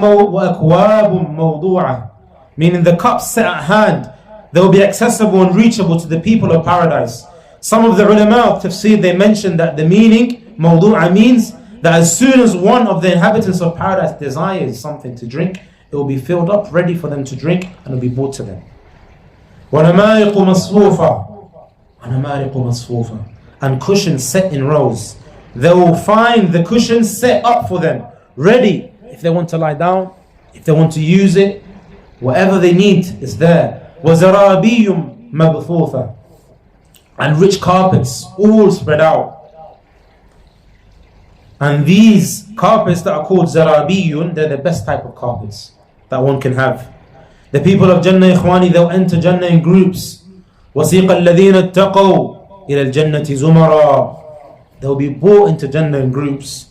موضوعة, meaning the cups set at hand, they will be accessible and reachable to the people of paradise. Some of the ulama of tafsir, they mentioned that the meaning موضوعة means that as soon as one of the inhabitants of paradise desires something to drink, it will be filled up, ready for them to drink, and it will be brought to them. وَنَمَارِقُ مَصْفُوفًا, and cushions set in rows. They will find the cushions set up for them, ready. If they want to lie down, if they want to use it, whatever they need is there. وَزَرَابِيٌّ مَبْثُوثًا, and rich carpets all spread out. And these carpets that are called zarabiyun, they're the best type of carpets that one can have. The people of Jannah, ikhwani, they'll enter Jannah in groups. وَسِيقَ الَّذِينَ اتَّقَوْا إِلَى الْجَنَّةِ زُمَرًا, they'll be brought into Jannah in groups.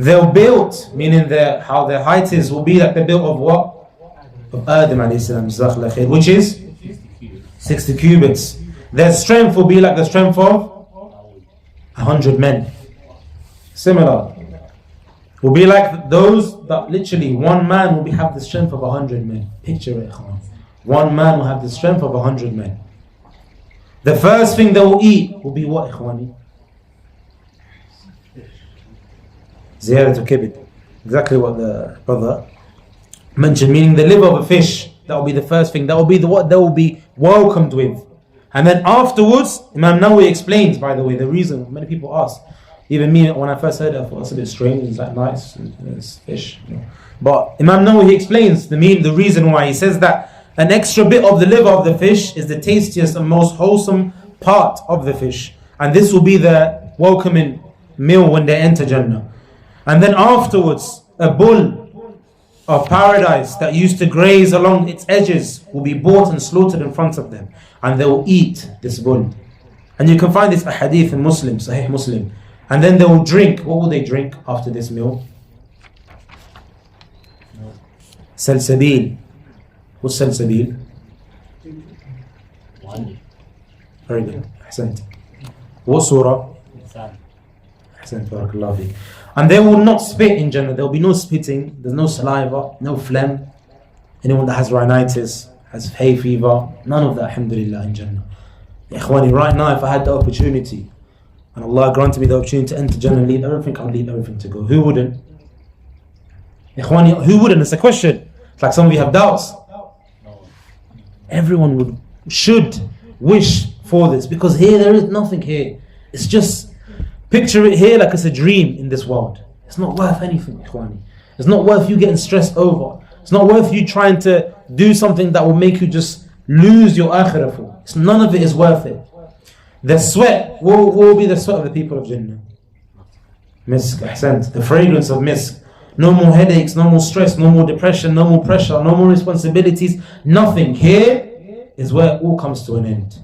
They're built, meaning how their height is, will be like the built of what? Of Adam alayhi salam, which is 60 cubits. Their strength will be like the strength of 100 men. Similar. Will be like those that literally one man will have the strength of 100 men. Picture it, ikhwan. One man will have the strength of 100 men. The first thing they will eat will be what, ikhwani? Ziyarat al-kibid. Exactly what the brother mentioned, meaning the liver of a fish. That will be the first thing. That will be what they will be welcomed with. And then afterwards, Imam Nawawi explains, by the way, the reason. Many people ask. Even me, when I first heard it, I thought it's a bit strange. It's like nice, it's fish. But Imam Nawawi, he explains the reason why. He says that an extra bit of the liver of the fish is the tastiest and most wholesome part of the fish. And this will be the welcoming meal when they enter Jannah. And then afterwards, a bull of paradise that used to graze along its edges will be bought and slaughtered in front of them. And they will eat this bull. And you can find this a hadith in Muslim, Sahih Muslim. And then they will drink. What will they drink after this meal? Salsabil. What's salsabil? Very good. Ahsant. What surah? Ahsant. Barakallahu feek. And they will not spit in Jannah. There will be no spitting. There's no saliva, no phlegm. Anyone that has rhinitis, has hay fever, none of that, alhamdulillah, in Jannah. Ikhwani, right now, if I had the opportunity, and Allah granted me the opportunity to enter Jannah and leave everything, I would leave everything to go. Who wouldn't? Ikhwani, who wouldn't? It's a question. It's like some of you have doubts. Everyone should wish for this, because here there is nothing here. It's just, picture it here like it's a dream in this world. It's not worth anything, Ikhwani. It's not worth you getting stressed over. It's not worth you trying to do something that will make you just lose your akhirah for. None of it is worth it. The sweat will be the sweat of the people of Jannah. Misk, ahsant. The fragrance of misk. No more headaches, no more stress, no more depression, no more pressure, no more responsibilities. Nothing. Here is where it all comes to an end.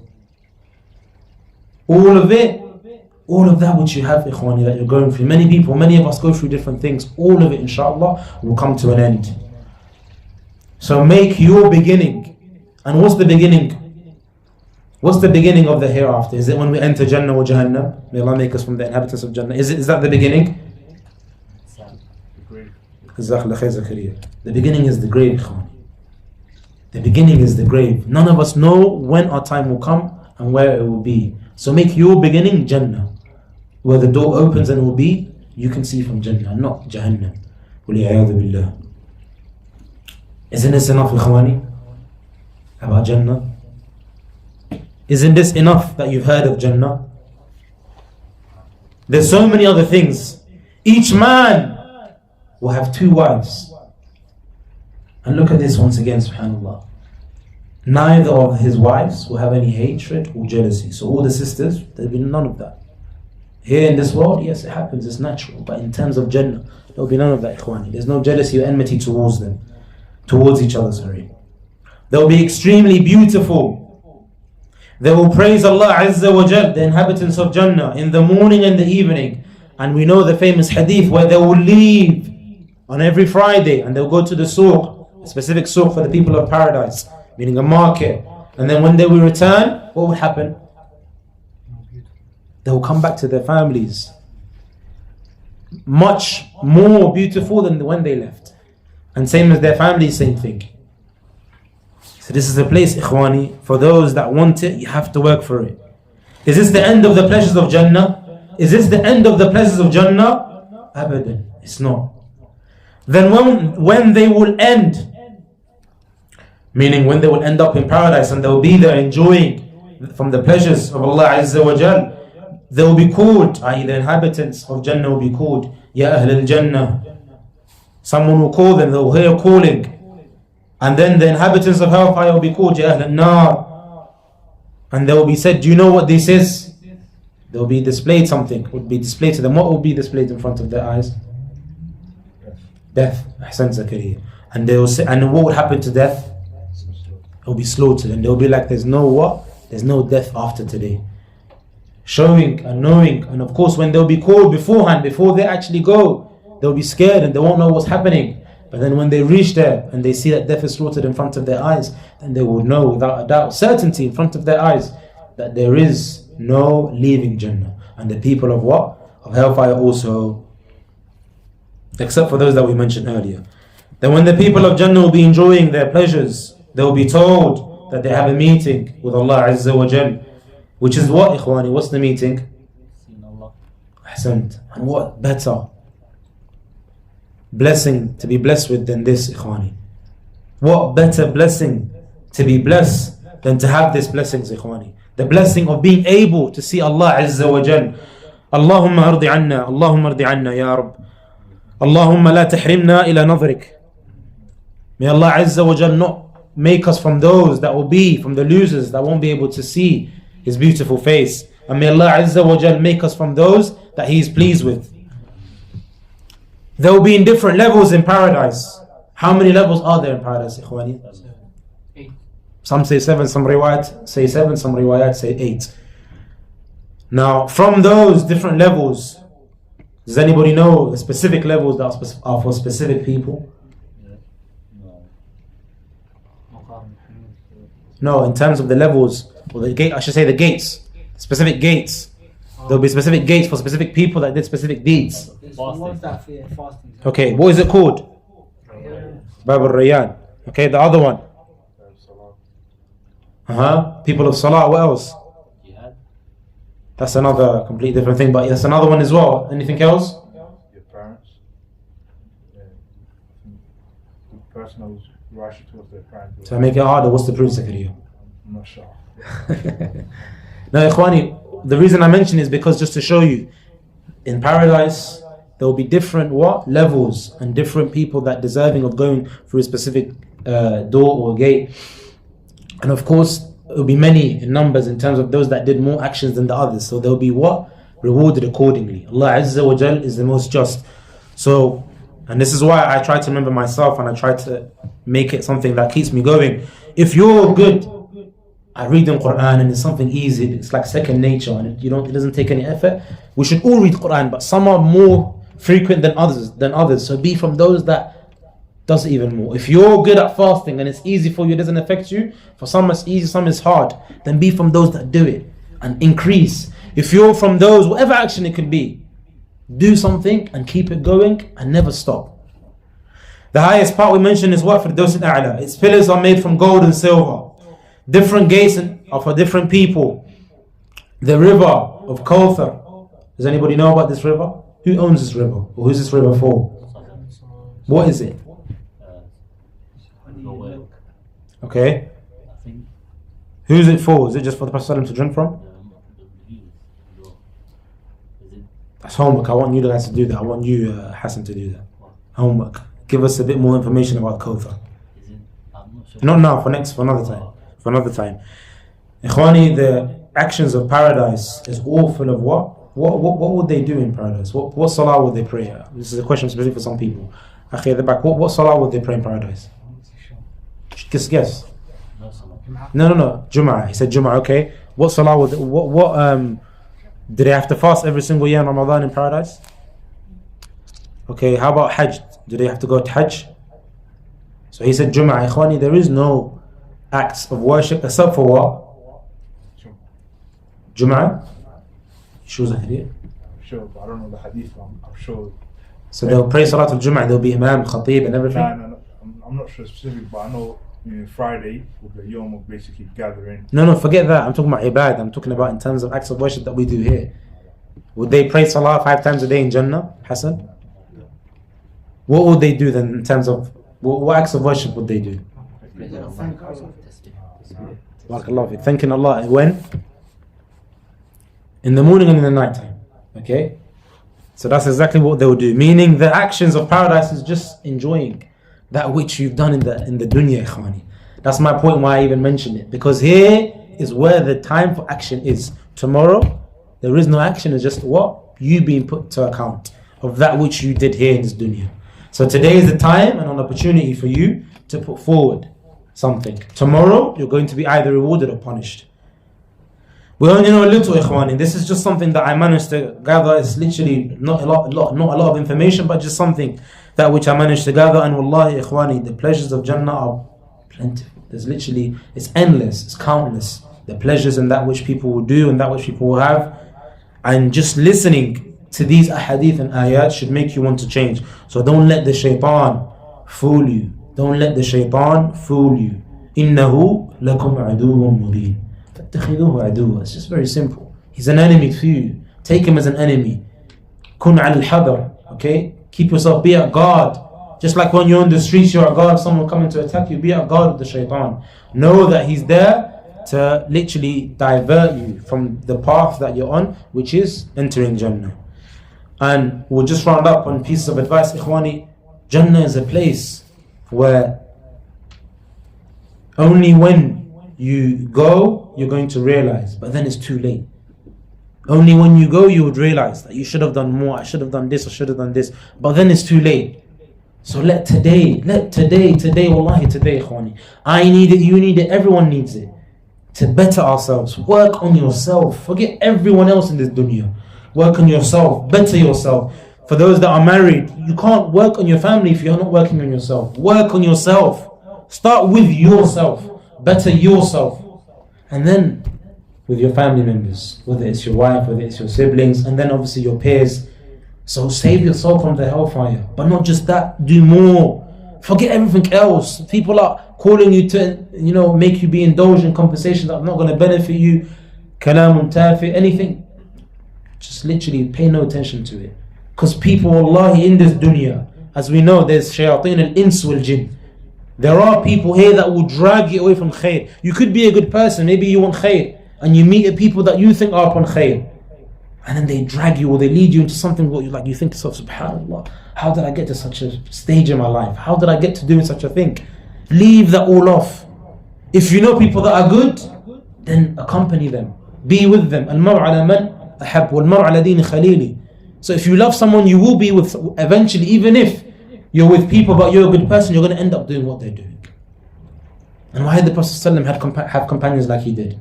All of it, all of that which you have, ikhwani, that you're going through. Many people, many of us go through different things. All of it, inshallah, will come to an end. So make your beginning. And what's the beginning? What's the beginning of the hereafter? Is it when we enter Jannah or Jahannam? May Allah make us from the inhabitants of Jannah. Is that the beginning? The beginning is the grave, ikhwani. The beginning is the grave. None of us know when our time will come and where it will be. So make your beginning Jannah, where the door opens and it will be, you can see from Jannah, not Jahannam. Waliyahadu billah. Isn't this enough, ikhwani, about Jannah? Isn't this enough that you've heard of Jannah? There's so many other things. Each man will have 2 wives. And look at this once again, subhanAllah. Neither of his wives will have any hatred or jealousy. So all the sisters, there'll be none of that. Here in this world, yes, it happens, it's natural. But in terms of Jannah, there'll be none of that, ikhwani. There's no jealousy or enmity towards them. Towards each other, sorry. They'll be extremely beautiful. They will praise Allah Azza wa Jal, the inhabitants of Jannah, in the morning and the evening. And we know the famous hadith where they will leave on every Friday and they'll go to the suq, a specific suq for the people of paradise, meaning a market. And then when they will return, what will happen? They will come back to their families, much more beautiful than when they left. And same as their families, same thing. So this is a place, ikhwani, for those that want it, you have to work for it. Is this the end of the pleasures of Jannah? Is this the end of the pleasures of Jannah? Abadan, it's not. Then when they will end, meaning when they will end up in paradise and they will be there enjoying from the pleasures of Allah Azza wa Jal, they will be called, i.e. the inhabitants of Jannah will be called, Ya Ahl al-Jannah. Someone will call them, they will hear calling. And then the inhabitants of hellfire will be called, Ya Ahl al-Nar. And they will be said, do you know what this is? They will be displayed something, will be displayed to them. What will be displayed in front of their eyes? Death. Ahsan Zakaria. And they will say, and what will happen to death? It will be slaughtered. And they will be like, there's no what? There's no death after today. Showing and knowing. And of course, when they'll be called beforehand, before they actually go, they'll be scared and they won't know what's happening. But then when they reach there and they see that death is slaughtered in front of their eyes, then they will know without a doubt, certainty in front of their eyes, that there is no leaving Jannah. And the people of what? Of hellfire also, except for those that we mentioned earlier. Then when the people of Jannah will be enjoying their pleasures, they will be told that they have a meeting with Allah Azza wa Jal. Which is what, ikhwani? What's the meeting? Ahsant. And what better blessing to be blessed with than this, ikhwani? What better blessing to be blessed than to have this blessing, ikhwani? The blessing of being able to see Allah Azza wa Jal. Allahumma ardi anna, Allahumma ardi anna, Ya Rabb. Allahumma la tahrimna ila nadhrik. May Allah Azza wa Jal not make us from those that will be, from the losers that won't be able to see His beautiful face. And may Allah Azza wa Jal make us from those that He is pleased with. They will be in different levels in paradise. How many levels are there in paradise, Ikhwani? 8. Some say 7, some riwayat say 7, some riwayat say 8. Now, from those different levels, does anybody know the specific levels that are for specific people? No, in terms of the levels, or the gate, I should say the gates, specific gates. There'll be specific gates for specific people that did specific deeds. Okay, what is it called? Bab al-Rayyan. Okay, the other one. People of Salah, what else? That's another completely different thing, but that's another one as well. Anything else? Your parents. The person who's rushing towards their parents. So I make it harder, what's the proof, Zakaria? I'm not sure. Now, Ikhwani, the reason I mention is because just to show you, in paradise, there will be different levels and different people that deserving of going through a specific door or gate. And of course, it will be many in numbers in terms of those that did more actions than the others. So they'll be rewarded accordingly. Allah Azza wa Jal is the most just. So, and this is why I try to remember myself and I try to make it something that keeps me going. If you're good at reading Quran and it's something easy, it's like second nature and it doesn't take any effort, we should all read Quran, but some are more frequent than others. So be from those that does even more. If you're good at fasting and it's easy for you, it doesn't affect you, for some it's easy, some it's hard, then be from those that do it and increase. If you're from those, whatever action it could be, do something and keep it going and never stop. The highest part we mentioned is what? Firdaus al-A'la. Its pillars are made from gold and silver. Different gates are for different people. The river of Kawthar. Does anybody know about this river? Who owns this river? Or who's this river for? What is it? Okay. Who's it for? Is it just for the Prophet to drink from? That's homework. I want you guys to do that. I want you, Hassan, to do that. Homework. Give us a bit more information about Kawthar. Not now, for another time. For another time. Ikhwani, the actions of paradise is all full of what? What would they do in paradise? What salah would they pray? This is a question specific for some people. Akhi at the back, what salah would they pray in paradise? Guess. No. Jum'ah. He said Jum'ah, okay. What salah would do they have to fast every single year in Ramadan in paradise? Okay, how about Hajj? Do they have to go to Hajj? So he said Jum'ah. Ikhwani, there is no acts of worship except for what? Jum'ah? Sure, Zahiri? Sure, but I don't know the hadith, I'm sure. So they'll pray Salatul Jum'ah, there'll be Imam, Khatib and everything? No, I'm not sure specific, but I know Friday with the Yom of basically gathering. No, forget that. I'm talking about Ibad. I'm talking about in terms of acts of worship that we do here. Would they pray Salah 5 times a day in Jannah, Hassan? What would they do then in terms of, what acts of worship would they do? Barakallahu. Thanking Allah. When? In the morning and in the night time. Okay? So that's exactly what they will do. Meaning the actions of paradise is just enjoying that which you've done in the dunya, ikhwani. That's my point why I even mentioned it. Because here is where the time for action is. Tomorrow, there is no action. It's just what? You being put to account of that which you did here in this dunya. So today is the time and an opportunity for you to put forward something. Tomorrow, you're going to be either rewarded or punished. We only know a little, ikhwani. This is just something that I managed to gather. It's literally not a lot of information, but just something that which I managed to gather. And wallahi, ikhwani, the pleasures of Jannah are plentiful. There's literally, it's endless, it's countless. The pleasures and that which people will do and that which people will have. And just listening to these ahadith and ayat should make you want to change. So don't let the shaitan fool you. Don't let the shaitan fool you. إِنَّهُ لَكُمْ عَدُوٌ مُبِينٌ. فَاتَّخِذُوهُ عَدُوًّا. It's just very simple. He's an enemy to you. Take him as an enemy. كُنْ عَلى الْحَذَرِ. Okay? Keep yourself, be at guard. Just like when you're on the streets, you're at guard, someone coming to attack you, be at guard with the shaitan. Know that he's there to literally divert you from the path that you're on, which is entering Jannah. And we'll just round up on pieces of advice, ikhwani. Jannah is a place where only when you go, you're going to realize, but then it's too late. Only when you go you would realize that you should have done more, I should have done this, I should have done this. But then it's too late. So let today, wallahi today, ikhwani. I need it, you need it, everyone needs it. To better ourselves. Work on yourself. Forget everyone else in this dunya. Work on yourself, better yourself. For those that are married, you can't work on your family if you're not working on yourself. Work on yourself. Start with yourself. Better yourself. And then with your family members, whether it's your wife, whether it's your siblings, and then obviously your peers. So save yourself from the hellfire. But not just that, do more. Forget everything else. People are calling you to, make you be indulged in conversations that are not going to benefit you. Kalamun tafi, anything. Just literally pay no attention to it. Because people, wallahi, in this dunya, as we know, there's shayateen al-ins wal-jinn. There are people here that will drag you away from khair. You could be a good person, maybe you want khair, and you meet people that you think are upon khair, and then they drag you or they lead you into something what you think to yourself, subhanallah, how did I get to such a stage in my life? How did I get to doing such a thing? Leave that all off. If you know people that are good, then accompany them, be with them. Al-mar'u ala man ahab wal-mar'u ala dini khalili. So if you love someone, you will be with eventually, even if you're with people but you're a good person, you're going to end up doing what they're doing. And why did the Prophet ﷺ have companions like he did?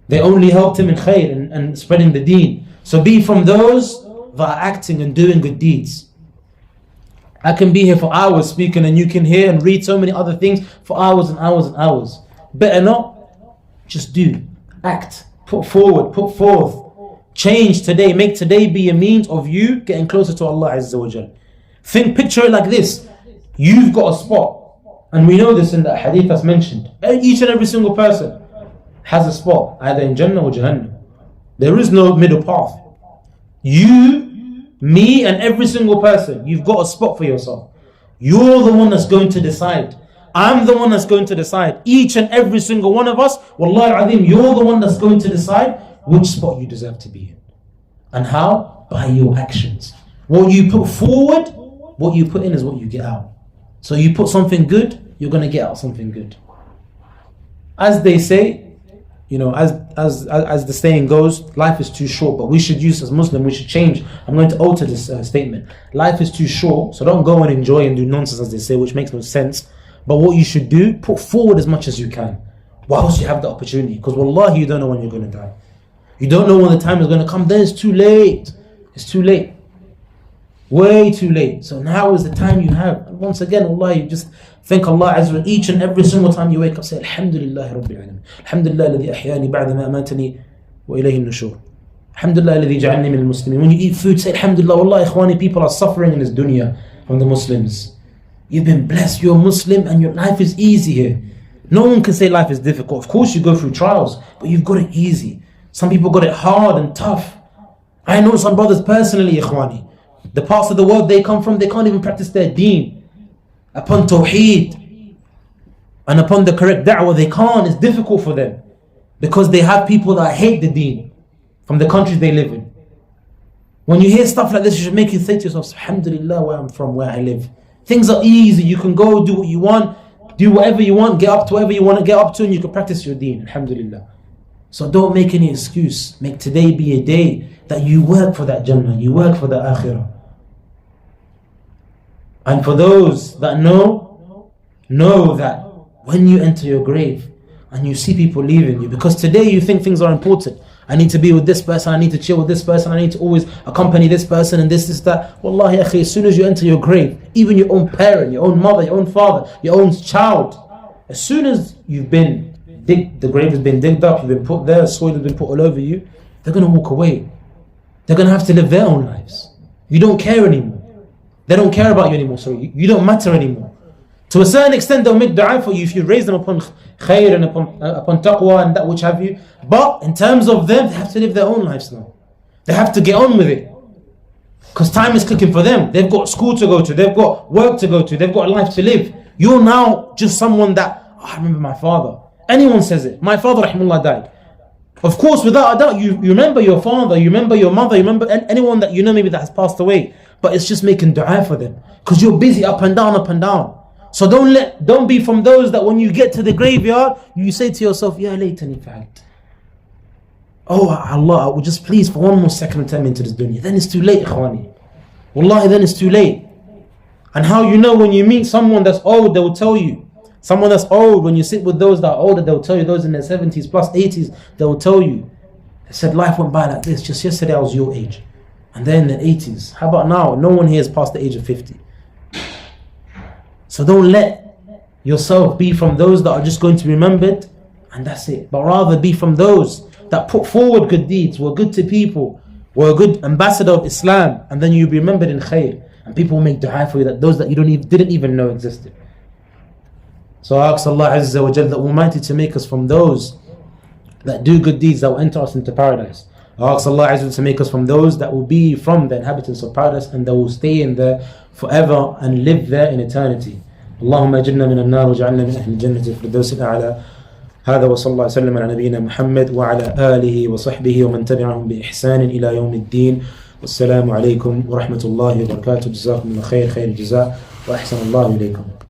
They only helped him in khair and spreading the deen. So be from those that are acting and doing good deeds. I can be here for hours speaking and you can hear and read so many other things for hours and hours and hours. Better not. Just do. Act. Put forward. Put forth. Change today. Make today be a means of you getting closer to Allah Azza wa Jal. Picture it like this. You've got a spot. And we know this in the hadith that's mentioned. Each and every single person has a spot, either in Jannah or Jahannam. There is no middle path. You, me, and every single person, you've got a spot for yourself. You're the one that's going to decide. I'm the one that's going to decide. Each and every single one of us, wallahi azim, you're the one that's going to decide which spot you deserve to be in. And how? By your actions. What you put forward, what you put in is what you get out. So you put something good, you're going to get out something good. As they say, as the saying goes, life is too short, but we should use, as Muslim, we should change. I'm going to alter this statement. Life is too short, so don't go and enjoy and do nonsense, as they say, which makes no sense. But what you should do, put forward as much as you can whilst you have the opportunity. Because wallahi, you don't know when you're going to die. You don't know when the time is going to come. Then it's too late. It's too late. Way too late. So now is the time you have. And once again, wallahi, you just thank Allah Azza wa Jalla each and every single time you wake up. Say, Alhamdulillah Rabbil Alamin. Alhamdulillah alladhi ahyani ba'da ma amatani wa ilayhi an-nushur. Alhamdulillah alladhi ja'alni min al-muslimin. When you eat food, say, Alhamdulillah, wallahi, ikhwani, people are suffering in this dunya from the Muslims. You've been blessed, you're a Muslim, and your life is easy here. No one can say life is difficult. Of course you go through trials, but you've got it easy. Some people got it hard and tough. I know some brothers personally, ikhwani. The parts of the world they come from, they can't even practice their deen. Upon tawheed and upon the correct da'wah, they can't. It's difficult for them. Because they have people that hate the deen from the countries they live in. When you hear stuff like this, you should make you think to yourself, Alhamdulillah, where I'm from, where I live. Things are easy. You can go do what you want, do whatever you want, get up to whatever you want to get up to, and you can practice your deen. Alhamdulillah. So don't make any excuse. Make today be a day that you work for that Jannah, you work for the Akhirah. And for those that know that when you enter your grave and you see people leaving you, because today you think things are important. I need to be with this person, I need to chill with this person, I need to always accompany this person and this, that. Wallahi akhi, as soon as you enter your grave, even your own parent, your own mother, your own father, your own child, as soon as you've been the grave has been digged up, you've been put there, soil has been put all over you, they're going to walk away. They're going to have to live their own lives. You don't care anymore. They don't care about you anymore, so you don't matter anymore. To a certain extent, they'll make dua for you if you raise them upon khair and upon taqwa and that which have you. But in terms of them, they have to live their own lives now. They have to get on with it. Because time is clicking for them. They've got school to go to, they've got work to go to, they've got a life to live. You're now just someone that, I remember my father. Anyone says it. My father, rahimahullah, died. Of course, without a doubt, you remember your father, you remember your mother, you remember anyone that you know maybe that has passed away. But it's just making dua for them. Because you're busy up and down, up and down. So don't be from those that when you get to the graveyard, you say to yourself, Ya laytani fa'alt. oh Allah, I would just please for one more second time into this dunya, then it's too late, ikhwani. Wallahi, then it's too late. And how you know when you meet someone that's old, they will tell you. Someone that's old, when you sit with those that are older, they'll tell you, those in their 70s plus 80s, they will tell you. They said life went by like this, just yesterday I was your age. And then in the 80s, how about now? No one here is past the age of 50. So don't let yourself be from those that are just going to be remembered and that's it. But rather be from those that put forward good deeds, were good to people, were a good ambassador of Islam, and then you'll be remembered in khair. And people will make dua for you, that those that you didn't even know existed. So I ask Allah Azza wa Jalla, the Almighty, to make us from those that do good deeds that will enter us into paradise. I ask Allah Azza wa Jalla to make us from those that will be from the inhabitants of paradise and that will stay in there forever and live there in eternity. اللهم اجرنا من النار وجعلنا من أهل الجنة في الفردوس الأعلى. هذا وصلى الله وسلم على نبينا محمد وعلى آله وصحبه ومن تبعهم بإحسان إلى يوم الدين. والسلام عليكم ورحمة الله وبركاته. جزاكم الله خير الجزاء وأحسن الله إليكم.